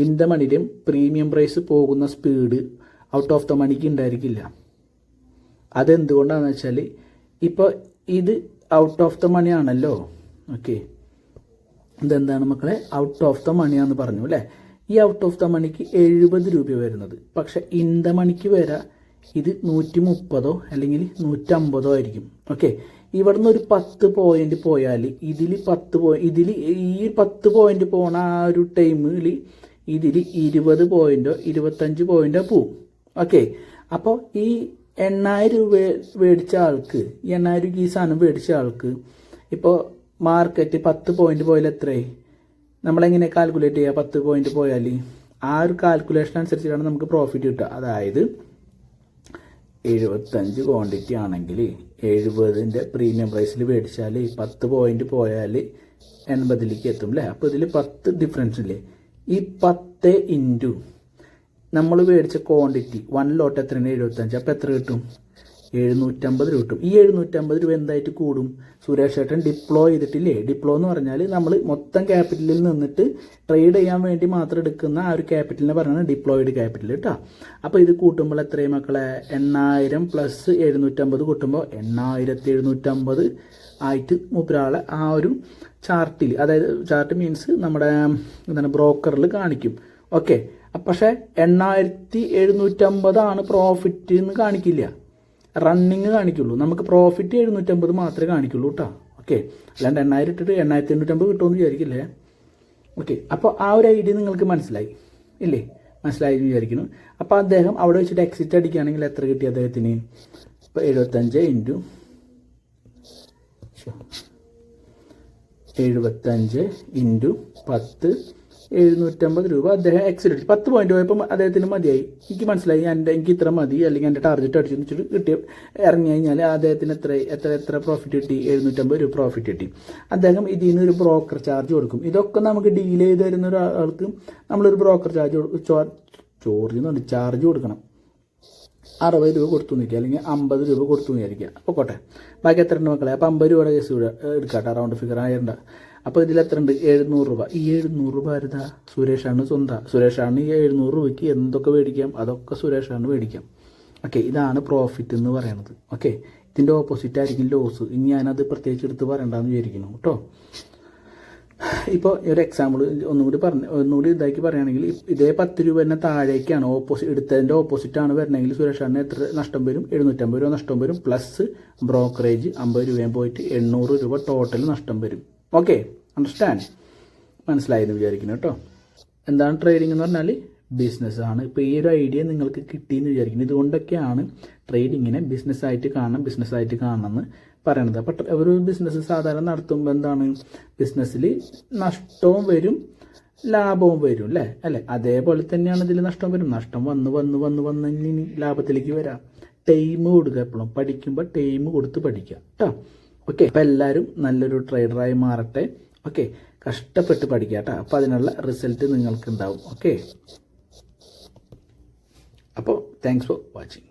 A: ഇൻ ദ മണിയുടെയും പ്രീമിയം പ്രൈസ് പോകുന്ന സ്പീഡ് ഔട്ട് ഓഫ് ദ മണിക്ക് ഉണ്ടായിരിക്കില്ല. അതെന്തുകൊണ്ടാണെന്ന് വെച്ചാൽ ഇപ്പോൾ ഇത് ഔട്ട് ഓഫ് ദ മണി ആണല്ലോ. ഓക്കെ, ഇതെന്താണ് മക്കളെ? ഔട്ട് ഓഫ് ദ മണിയാന്ന് പറഞ്ഞു അല്ലേ. ഈ ഔട്ട് ഓഫ് ദ മണിക്ക് 70 രൂപ വരുന്നത്. പക്ഷെ ഇൻ ദ മണിക്ക് വരെ ഇത് 130 അല്ലെങ്കിൽ 150 ആയിരിക്കും. ഓക്കെ, ഇവിടുന്ന് ഒരു 10 പോയിന്റ് പോയാൽ ഇതിൽ ഈ 10 പോയിന്റ് പോണ ആ ഒരു ടൈമിൽ ഇതിൽ 20 പോയിന്റോ 25 പോയിന്റോ പോവും. ഓക്കെ, അപ്പോൾ ഈ 8000 രൂപ മേടിച്ച ആൾക്ക്, ഈ 8000 രൂപ ഈ സാധനം മേടിച്ച ആൾക്ക് ഇപ്പോൾ മാർക്കറ്റ് 10 പോയിന്റ് പോയാൽ എത്രയായി? നമ്മളെങ്ങനെ കാൽക്കുലേറ്റ് ചെയ്യുക? 10 പോയിന്റ് പോയാൽ ആ ഒരു കാൽക്കുലേഷൻ അനുസരിച്ചിട്ടാണ് നമുക്ക് പ്രോഫിറ്റ് കിട്ടുക. അതായത് 75 ക്വാണ്ടിറ്റി ആണെങ്കിൽ 70ൻ്റെ പ്രീമിയം പ്രൈസിൽ മേടിച്ചാൽ 10 പോയിന്റ് പോയാൽ 80ലേക്ക് എത്തും അല്ലേ. അപ്പോൾ ഇതിൽ 10 ഡിഫറൻസ് ഇല്ലേ? ഈ 10 ഇൻറ്റു നമ്മൾ മേടിച്ച ക്വാണ്ടിറ്റി 1 ലോട്ട് എത്രയാണ്? 75. അപ്പോൾ എത്ര കിട്ടും? 750 രൂപ കിട്ടും. ഈ 750 രൂപ എന്തായിട്ട് കൂടും? സുരേഷ് ഏട്ടൻ ഡിപ്ലോ ചെയ്തിട്ടില്ലേ? ഡിപ്ലോ എന്ന് പറഞ്ഞാൽ നമ്മൾ മൊത്തം ക്യാപിറ്റലിൽ നിന്നിട്ട് ട്രേഡ് ചെയ്യാൻ വേണ്ടി മാത്രം എടുക്കുന്ന ആ ഒരു ക്യാപിറ്റലിനെ പറയുന്നത് ഡിപ്ലോയിഡ് ക്യാപിറ്റൽ കേട്ടോ. അപ്പോൾ ഇത് കൂട്ടുമ്പോൾ എത്രയും മക്കളെ? 8000 പ്ലസ് 750 കൂട്ടുമ്പോൾ 8750 ആയിട്ട് മൂപ്പരാളെ ആ ഒരു ചാർട്ടിൽ, അതായത് ചാർട്ട് മീൻസ് നമ്മുടെ എന്താണ് ബ്രോക്കറിൽ കാണിക്കും. ഓക്കെ, പക്ഷേ 8750 ആണ് പ്രോഫിറ്റ് എന്ന് കാണിക്കില്ല, റണ്ണിങ് കാണിക്കുള്ളൂ. നമുക്ക് പ്രോഫിറ്റ് 750 മാത്രമേ കാണിക്കുള്ളൂ കേട്ടോ. ഓക്കെ, അല്ലാണ്ട് 8000 ഇട്ടിട്ട് 8850 കിട്ടുമെന്ന് വിചാരിക്കില്ലേ. ഓക്കെ, അപ്പോൾ ആ ഒരു ഐഡിയ നിങ്ങൾക്ക് മനസ്സിലായി ഇല്ലേ? മനസ്സിലായി വിചാരിക്കുന്നു. അപ്പോൾ അദ്ദേഹം അവിടെ വെച്ചിട്ട് എക്സിറ്റ് അടിക്കുകയാണെങ്കിൽ എത്ര കിട്ടി അദ്ദേഹത്തിന്? ഇപ്പോൾ 75 ഇൻറ്റു 10 750 രൂപ അദ്ദേഹം എക്സിറ്റ് അടിച്ചു. 10 പോയിന്റ് പോയപ്പോൾ അദ്ദേഹത്തിന് മതിയായി. എനിക്ക് മനസ്സിലായി, എനിക്ക് ഇത്ര മതി, അല്ലെങ്കിൽ എൻ്റെ ടാർഗറ്റ് അടിച്ചു വെച്ചിട്ട് കിട്ടിയ ഇറങ്ങി കഴിഞ്ഞാൽ അദ്ദേഹത്തിന് എത്ര പ്രോഫിറ്റ് കിട്ടി? 750 രൂപ പ്രോഫിറ്റ് കിട്ടി. അദ്ദേഹം ഇതിൽ നിന്ന് ഒരു ബ്രോക്കർ ചാർജ് കൊടുക്കും. ഇതൊക്കെ നമുക്ക് ഡീൽ ചെയ്ത് തരുന്ന ഒരാൾക്ക് നമ്മളൊരു ബ്രോക്കർ ചാർജ് കൊടുക്കണം. 60 രൂപ കൊടുത്തു നിൽക്കുക, അല്ലെങ്കിൽ 50 രൂപ കൊടുത്തു വിചാരിക്കുക. അപ്പോൾ കോട്ടെ, ബാക്കി എത്ര ഉണ്ട് മക്കളെ? അപ്പോൾ 50 രൂപയുടെ കേസ് എടുക്കാട്ടെ, റൗണ്ട് ഫിഗർ ആയിരണ്ട. അപ്പോൾ ഇതിൽ എത്ര ഉണ്ട്? 700 രൂപ. ഈ 700 രൂപ ആരുതാ? സുരേഷാണ് സ്വന്തം. സുരേഷാണ് ഈ 700 രൂപയ്ക്ക് എന്തൊക്കെ മേടിക്കാം അതൊക്കെ സുരേഷാണ് മേടിക്കാം. ഓക്കെ, ഇതാണ് പ്രോഫിറ്റ് എന്ന് പറയുന്നത്. ഓക്കെ, ഇതിൻ്റെ ഓപ്പോസിറ്റ് ആയിരിക്കും ലോസ്. ഇനി ഞാനത് പ്രത്യേകിച്ച് എടുത്ത് പറയണ്ടെന്ന് വിചാരിക്കുന്നു കേട്ടോ. ഇപ്പോൾ ഒരു എക്സാമ്പിൾ ഒന്നുകൂടി ഇതാക്കി പറയുകയാണെങ്കിൽ, ഇതേ 10 രൂപ തന്നെ താഴേക്കാണ് എടുത്തതിൻ്റെ ഓപ്പോസിറ്റാണ് വരണമെങ്കിൽ സുരേഷാണ് എത്ര നഷ്ടം വരും? 750 രൂപ നഷ്ടം വരും. പ്ലസ് ബ്രോക്കറേജ് 50 രൂപയും പോയിട്ട് 800 രൂപ ടോട്ടൽ നഷ്ടം വരും. Okay, understand? മനസ്സിലായെന്ന് വിചാരിക്കുന്നു കേട്ടോ. എന്താണ് ട്രേഡിംഗ് എന്ന് പറഞ്ഞാൽ? ബിസിനസ്സാണ്. ഇപ്പോൾ ഈ ഒരു ഐഡിയ നിങ്ങൾക്ക് കിട്ടിയെന്ന് വിചാരിക്കുന്നു. ഇതുകൊണ്ടൊക്കെയാണ് ട്രേഡിങ്ങിനെ ബിസിനസ്സായിട്ട് കാണണം എന്ന് പറയണത്. അപ്പോൾ ഒരു ബിസിനസ് സാധാരണ നടത്തുമ്പോൾ എന്താണ്? ബിസിനസ്സിൽ നഷ്ടവും വരും ലാഭവും വരും അല്ലേ? അതേപോലെ തന്നെയാണ് ഇതിൽ നഷ്ടം വരും. നഷ്ടം വന്ന് ഇനി ലാഭത്തിലേക്ക് വരാം. ടൈം കൊടുക്കുക. എപ്പോഴും പഠിക്കുമ്പോൾ ടൈം കൊടുത്ത് പഠിക്കുക കേട്ടോ. ഓക്കെ, അപ്പോൾ എല്ലാവരും നല്ലൊരു ട്രേഡറായി മാറട്ടെ. ഓക്കെ, കഷ്ടപ്പെട്ട് പഠിക്കുക കേട്ടോ. അപ്പോൾ അതിനുള്ള റിസൾട്ട് നിങ്ങൾക്ക് ഉണ്ടാവും. ഓക്കെ, അപ്പോൾ താങ്ക്സ് ഫോർ വാച്ചിങ്.